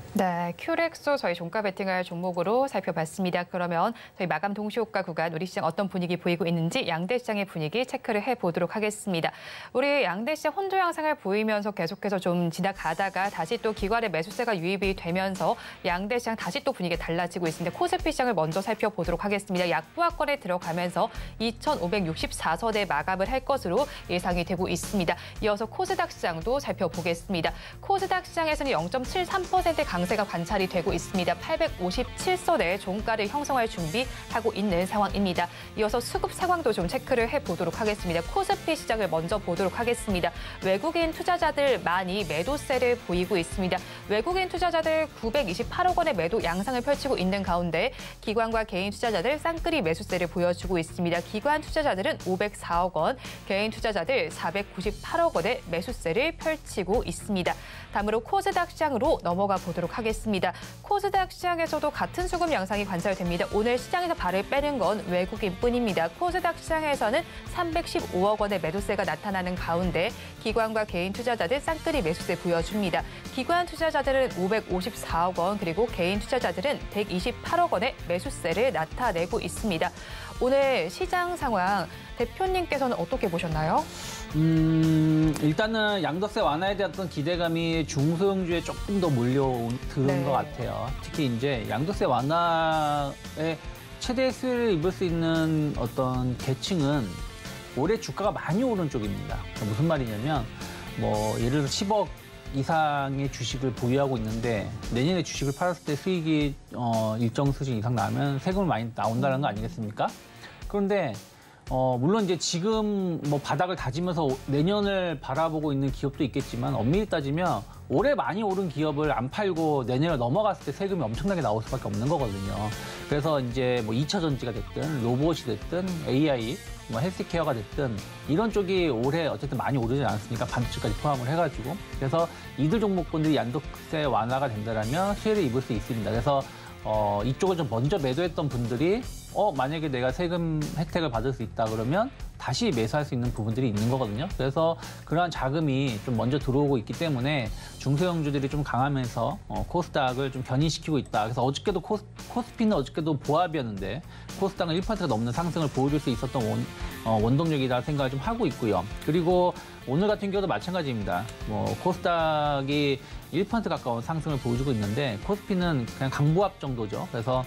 네, 네, 큐렉소 저희 종가 베팅할 종목으로 살펴봤습니다. 그러면 저희 마감 동시효과 구간 우리 시장 어떤 분위기 보이고 있는지 양대 시장의 분위기 체크를 해보도록 하겠습니다. 우리 양대 시장 혼조 양상을 보이면서 계속해서 좀 지나가다가 다시 또 기관의 매수세가 유입이 되면서 양대 시장 다시 또 분위기가 달라지고 있습니다. 코스피 시장을 먼저 살펴보도록 하겠습니다. 약보합권에 들어가면서 2,564선에 마감을 할 것으로 예상이 되고 있습니다. 이어서 코스닥 시장도 살펴보겠습니다. 코스닥 시장에서는 0.73%의 강세가 관찰이 되고 있습니다. 857선의 종가를 형성할 준비하고 있는 상황입니다. 이어서 수급 상황도 좀 체크를 해보도록 하겠습니다. 코스피 시장을 먼저 보도록 하겠습니다. 외국인 투자자들 많이 매도세를 보이고 있습니다. 외국인 투자자들 928억 원의 매도 양상을 펼치고 있는 가운데 기관과 개인 투자자들 쌍끌이 매수세를 보여주고 있습니다. 기관 투자자들은 504억 원, 개인 투자자들 498억 원의 매수세를 펼치고 있습니다. 다음으로 코스닥 시장으로 넘어가 보도록 하겠습니다. 코스닥 시장에서도 같은 수급 양상이 관찰됩니다. 오늘 시장에서 발을 빼는 건 외국인뿐입니다. 코스닥 시장에서는 315억 원의 매도세가 나타나는 가운데 기관과 개인 투자자들 쌍끌이 매수세 보여줍니다. 기관 투자자들은 554억 원 그리고 개인 투자자들은 128억 원의 매수세를 나타내고 있습니다. 오늘 시장 상황 대표님께서는 어떻게 보셨나요? 일단은 양도세 완화에 대한 어떤 기대감이 중소형주에 조금 더 몰려드는 것 같아요. 특히 이제 양도세 완화에 최대 수혜를 입을 수 있는 어떤 계층은 올해 주가가 많이 오른 쪽입니다. 무슨 말이냐면 뭐 예를 들어 10억 이상의 주식을 보유하고 있는데 내년에 주식을 팔았을 때 수익이 일정 수준 이상 나면 세금을 많이 나온다는 거 아니겠습니까? 그런데 물론 이제 지금 뭐 바닥을 다지면서 내년을 바라보고 있는 기업도 있겠지만 엄밀히 따지면 올해 많이 오른 기업을 안 팔고 내년에 넘어갔을 때 세금이 엄청나게 나올 수밖에 없는 거거든요. 그래서 이제 뭐 2차 전지가 됐든 로봇이 됐든 AI, 뭐 헬스케어가 됐든 이런 쪽이 올해 어쨌든 많이 오르지 않았으니까 반도체까지 포함을 해가지고 그래서 이들 종목군들이 양도세 완화가 된다면 수혜를 입을 수 있습니다. 그래서 이쪽을 좀 먼저 매도했던 분들이 만약에 내가 세금 혜택을 받을 수 있다 그러면 다시 매수할 수 있는 부분들이 있는 거거든요. 그래서 그러한 자금이 좀 먼저 들어오고 있기 때문에 중소형주들이 좀 강하면서 코스닥을 좀 견인시키고 있다. 그래서 어저께도 코스피는 어저께도 보합이었는데 코스닥은 1%가 넘는 상승을 보여줄 수 있었던 원동력이다 생각을 좀 하고 있고요. 그리고 오늘 같은 경우도 마찬가지입니다. 뭐 코스닥이 1% 가까운 상승을 보여주고 있는데 코스피는 그냥 강보합 정도죠. 그래서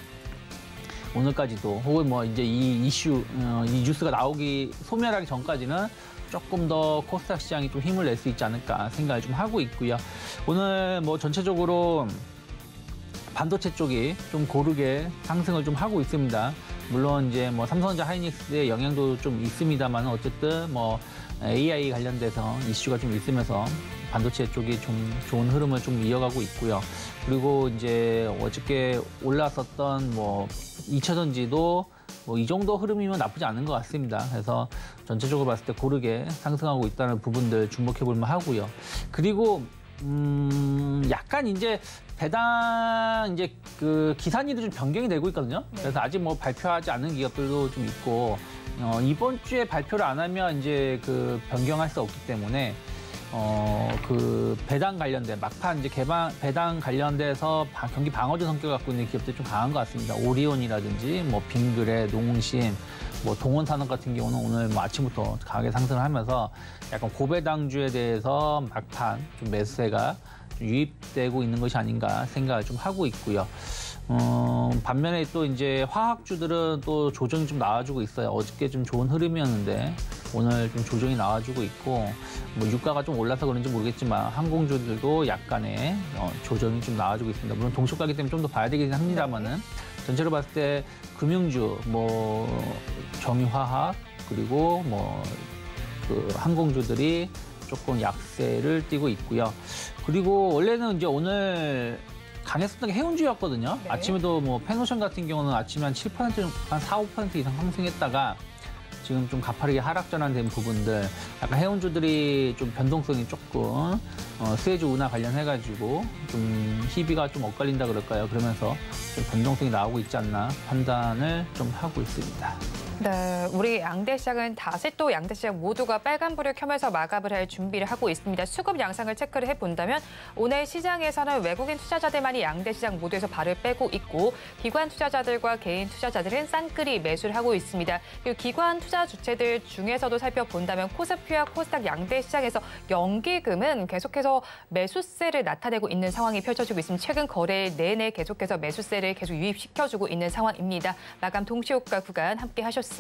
오늘까지도 혹은 뭐 이제 이 뉴스가 나오기 소멸하기 전까지는 조금 더 코스닥 시장이 좀 힘을 낼 수 있지 않을까 생각을 좀 하고 있고요. 오늘 뭐 전체적으로 반도체 쪽이 좀 고르게 상승을 좀 하고 있습니다. 물론 이제 뭐 삼성전자 하이닉스의 영향도 좀 있습니다만 어쨌든 뭐 AI 관련돼서 이슈가 좀 있으면서 반도체 쪽이 좀 좋은 흐름을 좀 이어가고 있고요. 그리고 이제 어저께 올랐었던 뭐 2차 전지도 뭐 이 정도 흐름이면 나쁘지 않은 것 같습니다. 그래서 전체적으로 봤을 때 고르게 상승하고 있다는 부분들 주목해 볼 만하고요. 그리고 약간 이제 배당 이제 그 기산일이 좀 변경이 되고 있거든요. 그래서 아직 뭐 발표하지 않은 기업들도 좀 있고 이번 주에 발표를 안 하면 이제 그 변경할 수 없기 때문에 그 배당 관련된 막판 이제 배당 관련돼서 경기 방어주 성격을 갖고 있는 기업들이 좀 강한 것 같습니다. 오리온이라든지 뭐 빙그레, 농심, 뭐 동원산업 같은 경우는 오늘 뭐 아침부터 강하게 상승을 하면서 약간 고배당주에 대해서 막판 좀 매수세가 좀 유입되고 있는 것이 아닌가 생각을 좀 하고 있고요. 반면에 또 이제 화학주들은 또 조정이 좀 나와주고 있어요. 어저께 좀 좋은 흐름이었는데 오늘 좀 조정이 나와주고 있고 뭐 유가가 좀 올라서 그런지 모르겠지만 항공주들도 약간의 조정이 좀 나와주고 있습니다. 물론 동시가기 때문에 좀 더 봐야 되긴 합니다만은 전체로 봤을 때 금융주, 뭐 정유화학 그리고 뭐 그 항공주들이 조금 약세를 띠고 있고요. 그리고 원래는 이제 오늘 강했었던 게 해운주였거든요. 네. 아침에도 뭐 페노션 같은 경우는 아침에 한 7%, 한 4, 5% 이상 상승했다가 지금 좀 가파르게 하락 전환된 부분들, 약간 해운주들이 좀 변동성이 조금 수혜주 운하 관련해가지고 좀 희비가 좀 엇갈린다 그럴까요? 그러면서 좀 변동성이 나오고 있지 않나 판단을 좀 하고 있습니다. 네, 우리 양대 시장은 다시 또 양대 시장 모두가 빨간불을 켜면서 마감을 할 준비를 하고 있습니다. 수급 양상을 체크를 해본다면 오늘 시장에서는 외국인 투자자들만이 양대 시장 모두에서 발을 빼고 있고 기관 투자자들과 개인 투자자들은 쌍끌이 매수를 하고 있습니다. 그리고 기관 투자 주체들 중에서도 살펴본다면 코스피와 코스닥 양대 시장에서 연기금은 계속해서 매수세를 나타내고 있는 상황이 펼쳐지고 있습니다. 최근 거래 내내 계속해서 매수세를 계속 유입시켜주고 있는 상황입니다. 마감 동시효과 구간 함께 하셨습니다.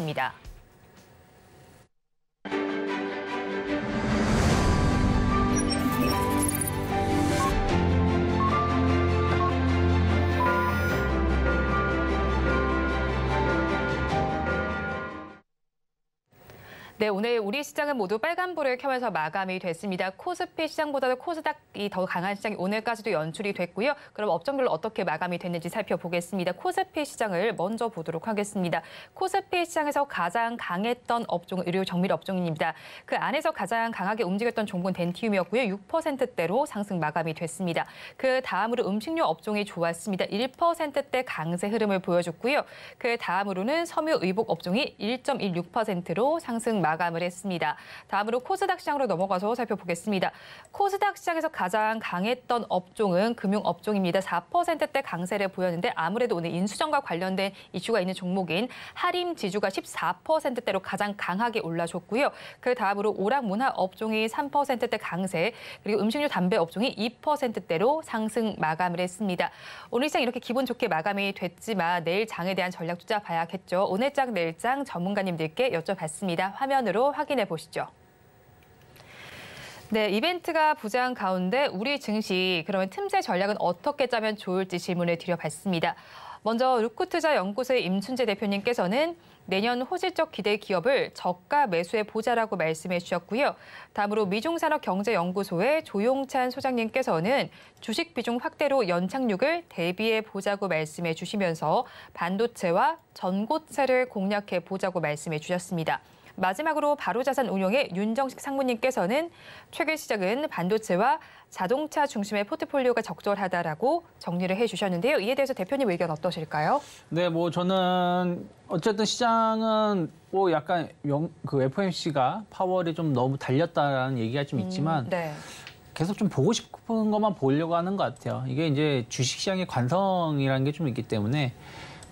네, 오늘 우리 시장은 모두 빨간불을 켜면서 마감이 됐습니다. 코스피 시장보다도 코스닥이 더 강한 시장이 오늘까지도 연출이 됐고요. 그럼 업종별로 어떻게 마감이 됐는지 살펴보겠습니다. 코스피 시장을 먼저 보도록 하겠습니다. 코스피 시장에서 가장 강했던 업종은 의료 정밀 업종입니다. 그 안에서 가장 강하게 움직였던 종목은 덴티움이었고요. 6%대로 상승 마감이 됐습니다. 그 다음으로 음식료 업종이 좋았습니다. 1%대 강세 흐름을 보여줬고요. 그 다음으로는 섬유 의복 업종이 1.16%로 상승 마감을 했습니다. 다음으로 코스닥 시장으로 넘어가서 살펴보겠습니다. 코스닥 시장에서 가장 강했던 업종은 금융업종입니다. 4%대 강세를 보였는데 아무래도 오늘 인수정과 관련된 이슈가 있는 종목인 하림 지주가 14%대로 가장 강하게 올라줬고요. 그 다음으로 오락문화 업종이 3%대 강세, 그리고 음식료 담배 업종이 2%대로 상승 마감을 했습니다. 오늘 시장 이렇게 기분 좋게 마감이 됐지만 내일 장에 대한 전략 투자 봐야겠죠. 오늘 장, 내일 장 전문가님들께 여쭤봤습니다. 화면으로 확인해 보시죠. 네, 이벤트가 부장 가운데 우리 증시, 그러면 틈새 전략은 어떻게 짜면 좋을지 질문을 드려봤습니다. 먼저 루크투자연구소의 임춘재 대표님께서는 내년 호실적 기대 기업을 저가 매수해 보자라고 말씀해 주셨고요. 다음으로 미중산업경제연구소의 조용찬 소장님께서는 주식 비중 확대로 연착륙을 대비해 보자고 말씀해 주시면서 반도체와 전고체를 공략해 보자고 말씀해 주셨습니다. 마지막으로 바로자산운용의 윤정식 상무님께서는 최근 시장은 반도체와 자동차 중심의 포트폴리오가 적절하다라고 정리를 해주셨는데요. 이에 대해서 대표님 의견 어떠실까요? 네, 뭐 저는 어쨌든 시장은 뭐 약간 그 FOMC가 파월이 좀 너무 달렸다라는 얘기가 좀 있지만 네. 계속 좀 보고 싶은 것만 보려고 하는 것 같아요. 이게 이제 주식시장의 관성이라는 게 좀 있기 때문에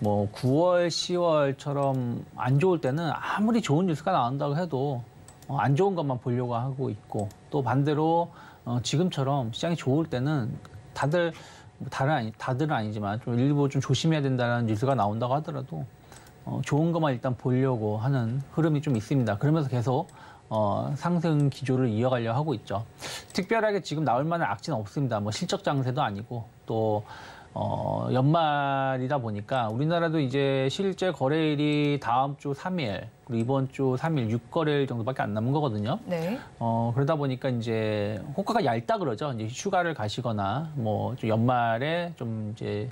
뭐 9월, 10월처럼 안 좋을 때는 아무리 좋은 뉴스가 나온다고 해도 안 좋은 것만 보려고 하고 있고, 또 반대로 지금처럼 시장이 좋을 때는 다들은 아니지만 좀 일부 좀 조심해야 된다는 뉴스가 나온다고 하더라도 좋은 것만 일단 보려고 하는 흐름이 좀 있습니다. 그러면서 계속 상승 기조를 이어가려고 하고 있죠. 특별하게 지금 나올 만한 악재는 없습니다. 뭐 실적 장세도 아니고 또 연말이다 보니까 우리나라도 이제 실제 거래일이 다음 주 3일, 그리고 이번 주 3일, 6거래일 정도밖에 안 남은 거거든요. 네. 그러다 보니까 이제 호가가 얇다 그러죠. 이제 휴가를 가시거나 뭐 좀 연말에 좀 이제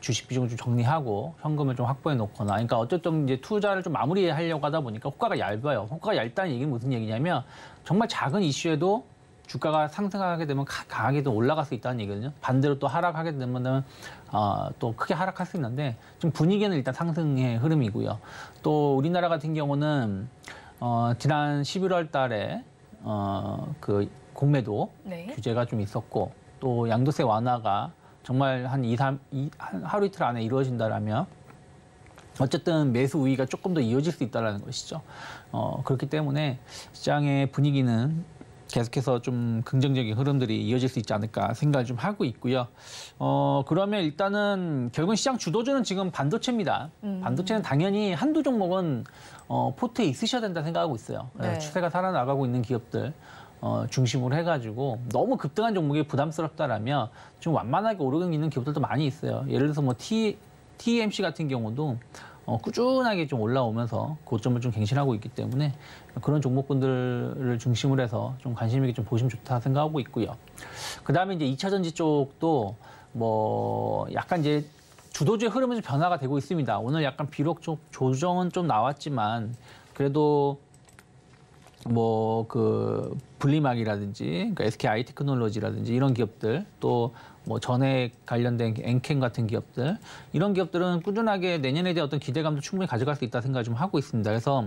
주식 비중을 좀 정리하고 현금을 좀 확보해 놓거나, 그러니까 어쨌든 이제 투자를 좀 마무리하려고 하다 보니까 호가가 얇아요. 호가가 얇다는 얘기는 무슨 얘기냐면 정말 작은 이슈에도 주가가 상승하게 되면 강하게 또 올라갈 수 있다는 얘기거든요. 반대로 또 하락하게 되면 또 크게 하락할 수 있는데 지금 분위기는 일단 상승의 흐름이고요. 또 우리나라 같은 경우는 지난 11월 달에 그 공매도 네. 규제가 좀 있었고, 또 양도세 완화가 정말 한 하루 이틀 안에 이루어진다라면 어쨌든 매수 우위가 조금 더 이어질 수 있다는 것이죠. 그렇기 때문에 시장의 분위기는 계속해서 좀 긍정적인 흐름들이 이어질 수 있지 않을까 생각을 좀 하고 있고요. 그러면 일단은 결국은 시장 주도주는 지금 반도체입니다. 반도체는 당연히 한두 종목은 포트에 있으셔야 된다 생각하고 있어요. 네. 추세가 살아나가고 있는 기업들 중심으로 해가지고 너무 급등한 종목이 부담스럽다라면 좀 완만하게 오르고 있는 기업들도 많이 있어요. 예를 들어서 뭐 TMC 같은 경우도 꾸준하게 좀 올라오면서 고점을 좀 갱신하고 있기 때문에 그런 종목군들을 중심으로 해서 좀 관심 있게 좀 보시면 좋다 생각하고 있고요. 그 다음에 이제 2차 전지 쪽도 뭐 약간 이제 주도주의 흐름은 좀 변화가 되고 있습니다. 오늘 약간 비록 좀 조정은 좀 나왔지만 그래도 뭐 그 분리막이라든지 그러니까 SK IT 테크놀로지라든지 이런 기업들 또 뭐 전액 관련된 엔캠 같은 기업들 이런 기업들은 꾸준하게 내년에 대한 어떤 기대감도 충분히 가져갈 수 있다 생각을 좀 하고 있습니다. 그래서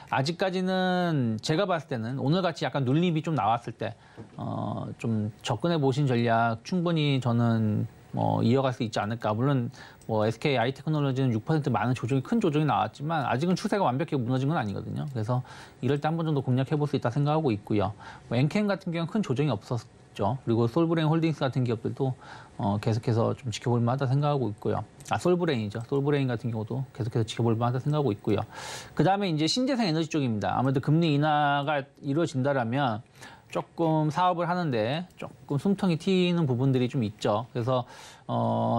아직까지는 제가 봤을 때는 오늘같이 약간 눌림이 좀 나왔을 때 좀 접근해 보신 전략 충분히 저는 이어갈 수 있지 않을까. 물론 뭐 SK IT 테크놀로지는 6% 많은 조정이 큰 조정이 나왔지만 아직은 추세가 완벽히 무너진 건 아니거든요. 그래서 이럴 때 한 번 정도 공략해 볼 수 있다 생각하고 있고요. 뭐 엔캠 같은 경우는 큰 조정이 없었죠. 그리고 솔브레인 홀딩스 같은 기업들도 계속해서 좀 지켜볼 만하다 생각하고 있고요. 솔브레인이죠. 솔브레인 같은 경우도 계속해서 지켜볼 만하다 생각하고 있고요. 그다음에 이제 신재생 에너지 쪽입니다. 아무래도 금리 인하가 이루어진다라면 조금 사업을 하는데 조금 숨통이 튀는 부분들이 좀 있죠. 그래서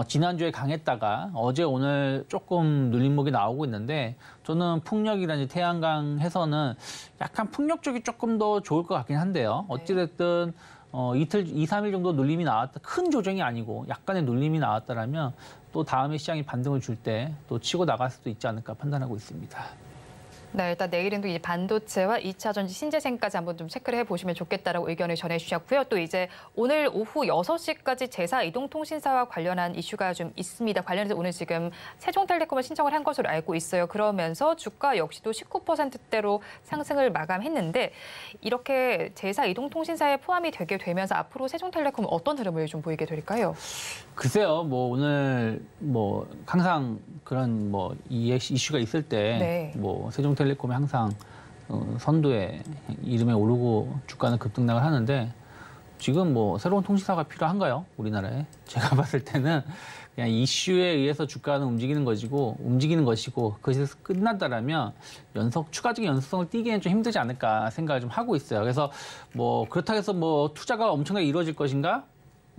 지난주에 강했다가 어제 오늘 조금 눌림목이 나오고 있는데 저는 풍력이라든지 태양광 해서는 약간 풍력 쪽이 조금 더 좋을 것 같긴 한데요. 어찌됐든 이틀, 2, 3일 정도 눌림이 나왔다. 큰 조정이 아니고 약간의 눌림이 나왔다라면 또 다음에 시장이 반등을 줄 때 또 치고 나갈 수도 있지 않을까 판단하고 있습니다. 네, 일단 내일은 또 이제 반도체와 2차 전지 신재생까지 한번 좀 체크를 해보시면 좋겠다라고 의견을 전해주셨고요. 또 이제 오늘 오후 6시까지 제사 이동통신사와 관련한 이슈가 좀 있습니다. 관련해서 오늘 지금 세종텔레콤을 신청을 한 것으로 알고 있어요. 그러면서 주가 역시도 19%대로 상승을 마감했는데 이렇게 제사 이동통신사에 포함이 되게 되면서 앞으로 세종텔레콤은 어떤 흐름을 좀 보이게 될까요? 글쎄요, 뭐 오늘 뭐 항상 그런 뭐 이슈가 있을 때 뭐 세종텔레콤이 항상 선두에 이름에 오르고 주가는 급등락을 하는데 지금 뭐 새로운 통신사가 필요한가요? 우리나라에? 제가 봤을 때는 그냥 이슈에 의해서 주가는 움직이는 것이고 그것이 끝난다라면 추가적인 연속성을 띠기에는 좀 힘들지 않을까 생각을 좀 하고 있어요. 그래서 뭐 그렇다고 해서 뭐 투자가 엄청나게 이루어질 것인가?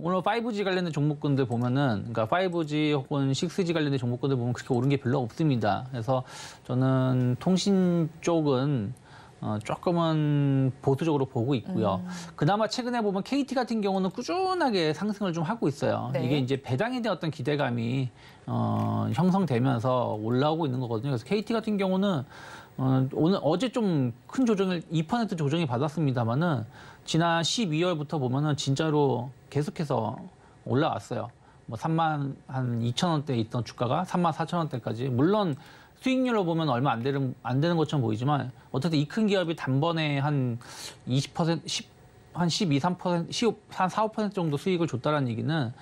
오늘 5G 관련된 종목군들 보면은, 그러니까 5G 혹은 6G 관련된 종목군들 보면 그렇게 오른 게 별로 없습니다. 그래서 저는 통신 쪽은 조금은 보수적으로 보고 있고요. 그나마 최근에 보면 KT 같은 경우는 꾸준하게 상승을 좀 하고 있어요. 네. 이게 이제 배당에 대한 어떤 기대감이 형성되면서 올라오고 있는 거거든요. 그래서 KT 같은 경우는 어제 좀 큰 조정을 2% 조정이 받았습니다만은 지난 12월부터 보면은 진짜로 계속해서 올라왔어요. 뭐 3만 한 2천 원대 있던 주가가 3만 4천 원대까지. 물론 수익률로 보면 얼마 안 되는 것처럼 보이지만 어쨌든 이 큰 기업이 단번에 한 20%, 한 12, 3%, 한 4, 5% 정도 수익을 줬다는 얘기는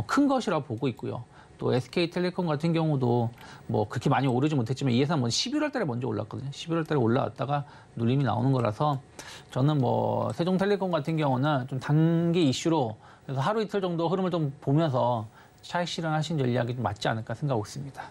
큰 것이라 보고 있고요. 또 SK텔레콤 같은 경우도 뭐 그렇게 많이 오르지 못했지만 이 회사는 11월 달에 먼저 올랐거든요. 11월 달에 올라왔다가 눌림이 나오는 거라서 저는 뭐 세종텔레콤 같은 경우는 좀 단기 이슈로 그래서 하루 이틀 정도 흐름을 좀 보면서 차익 실현하신 전략이 좀 맞지 않을까 생각하고 있습니다.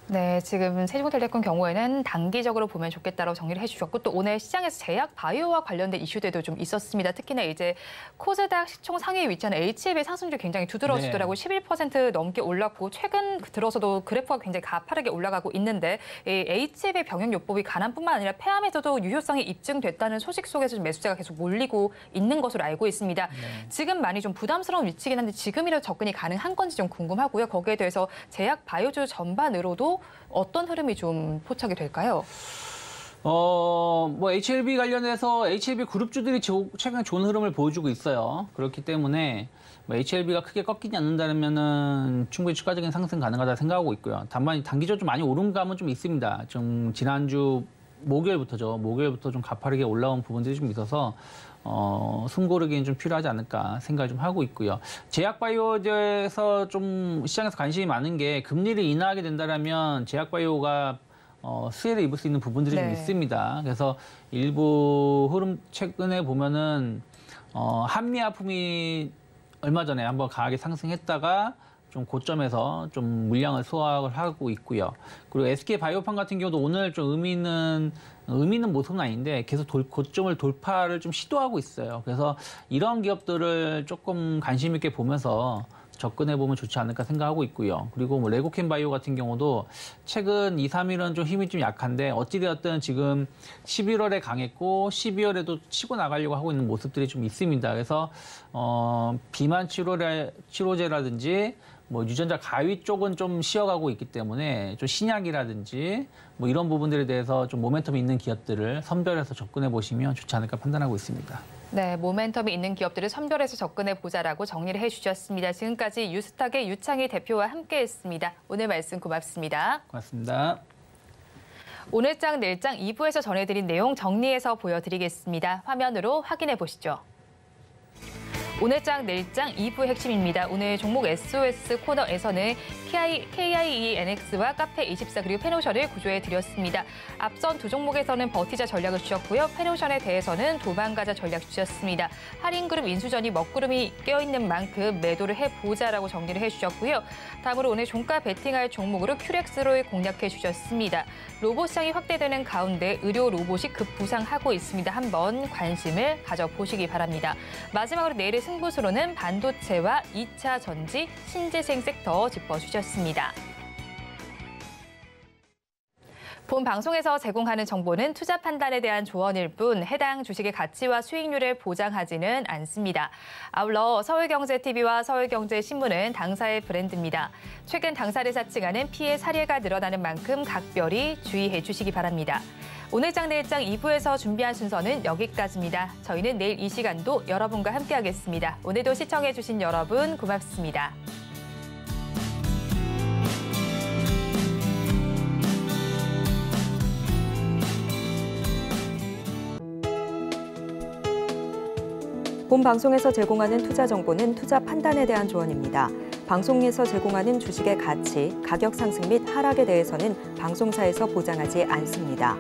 네, 지금 세종텔레콤 경우에는 단기적으로 보면 좋겠다라고 정리를 해주셨고 또 오늘 시장에서 제약 바이오와 관련된 이슈들도 좀 있었습니다. 특히나 이제 코스닥 시총 상위에 위치하는 HLB의 상승률이 굉장히 두드러지더라고요. 11% 넘게 올랐고 최근 들어서도 그래프가 굉장히 가파르게 올라가고 있는데 이 HLB 병역요법이 간암뿐만 아니라 폐암에서도 유효성이 입증됐다는 소식 속에서 매수세가 계속 몰리고 있는 것으로 알고 있습니다. 지금 많이 좀 부담스러운 위치긴 한데 지금이라도 접근이 가능한 건지 좀 궁금하고요. 거기에 대해서 제약 바이오주 전반으로도 어떤 흐름이 좀 포착이 될까요? 뭐 HLB 관련해서 HLB 그룹주들이 최근에 좋은 흐름을 보여주고 있어요. 그렇기 때문에 뭐 HLB가 크게 꺾이지 않는다면은 충분히 추가적인 상승 가능하다 생각하고 있고요. 다만 단기적으로 좀 많이 오른 감은 좀 있습니다. 좀 지난주 목요일부터 좀 가파르게 올라온 부분들이 좀 있어서 숨고르기는 좀 필요하지 않을까 생각을 좀 하고 있고요. 제약바이오에서 좀 시장에서 관심이 많은 게 금리를 인하하게 된다면 제약바이오가 수혜를 입을 수 있는 부분들이 좀 있습니다. 그래서 일부 흐름 최근에 보면은 한미아품이 얼마 전에 한번 강하게 상승했다가 좀 고점에서 좀 물량을 소화를 하고 있고요. 그리고 SK바이오팜 같은 경우도 오늘 좀 의미 있는 모습은 아닌데 계속 고점을 돌파를 좀 시도하고 있어요. 그래서 이런 기업들을 조금 관심 있게 보면서 접근해보면 좋지 않을까 생각하고 있고요. 그리고 뭐 레고캠 바이오 같은 경우도 최근 2, 3일은 좀 힘이 좀 약한데 어찌되었든 지금 11월에 강했고 12월에도 치고 나가려고 하고 있는 모습들이 좀 있습니다. 그래서 비만 치료제라든지 뭐 유전자 가위 쪽은 좀 쉬어가고 있기 때문에 좀 신약이라든지 뭐 이런 부분들에 대해서 좀 모멘텀이 있는 기업들을 선별해서 접근해 보시면 좋지 않을까 판단하고 있습니다. 네, 모멘텀이 있는 기업들을 선별해서 접근해 보자라고 정리를 해주셨습니다. 지금까지 유스탁의 유창희 대표와 함께했습니다. 오늘 말씀 고맙습니다. 고맙습니다. 오늘장 내일장 2부에서 전해드린 내용 정리해서 보여드리겠습니다. 화면으로 확인해 보시죠. 오늘장 내일장 2부 핵심입니다. 오늘 종목 SOS 코너에서는 KIENX와 카페24 그리고 페노션을 구조해 드렸습니다. 앞선 두 종목에서는 버티자 전략을 주셨고요. 페노션에 대해서는 도망가자 전략 주셨습니다. 할인그룹 인수전이 먹구름이 껴있는 만큼 매도를 해보자라고 정리를 해주셨고요. 다음으로 오늘 종가 베팅할 종목으로 큐렉스를 공략해 주셨습니다. 로봇 시장이 확대되는 가운데 의료 로봇이 급부상하고 있습니다. 한번 관심을 가져보시기 바랍니다. 마지막으로 내일의 승부수로는 반도체와 2차 전지, 신재생 섹터 짚어주셨습니다. 본 방송에서 제공하는 정보는 투자 판단에 대한 조언일 뿐 해당 주식의 가치와 수익률을 보장하지는 않습니다. 아울러 서울경제TV와 서울경제신문은 당사의 브랜드입니다. 최근 당사를 사칭하는 피해 사례가 늘어나는 만큼 각별히 주의해 주시기 바랍니다. 오늘장 내일장 2부에서 준비한 순서는 여기까지입니다. 저희는 내일 이 시간도 여러분과 함께하겠습니다. 오늘도 시청해 주신 여러분 고맙습니다. 본 방송에서 제공하는 투자 정보는 투자 판단에 대한 조언입니다. 방송에서 제공하는 주식의 가치, 가격 상승 및 하락에 대해서는 방송사에서 보장하지 않습니다.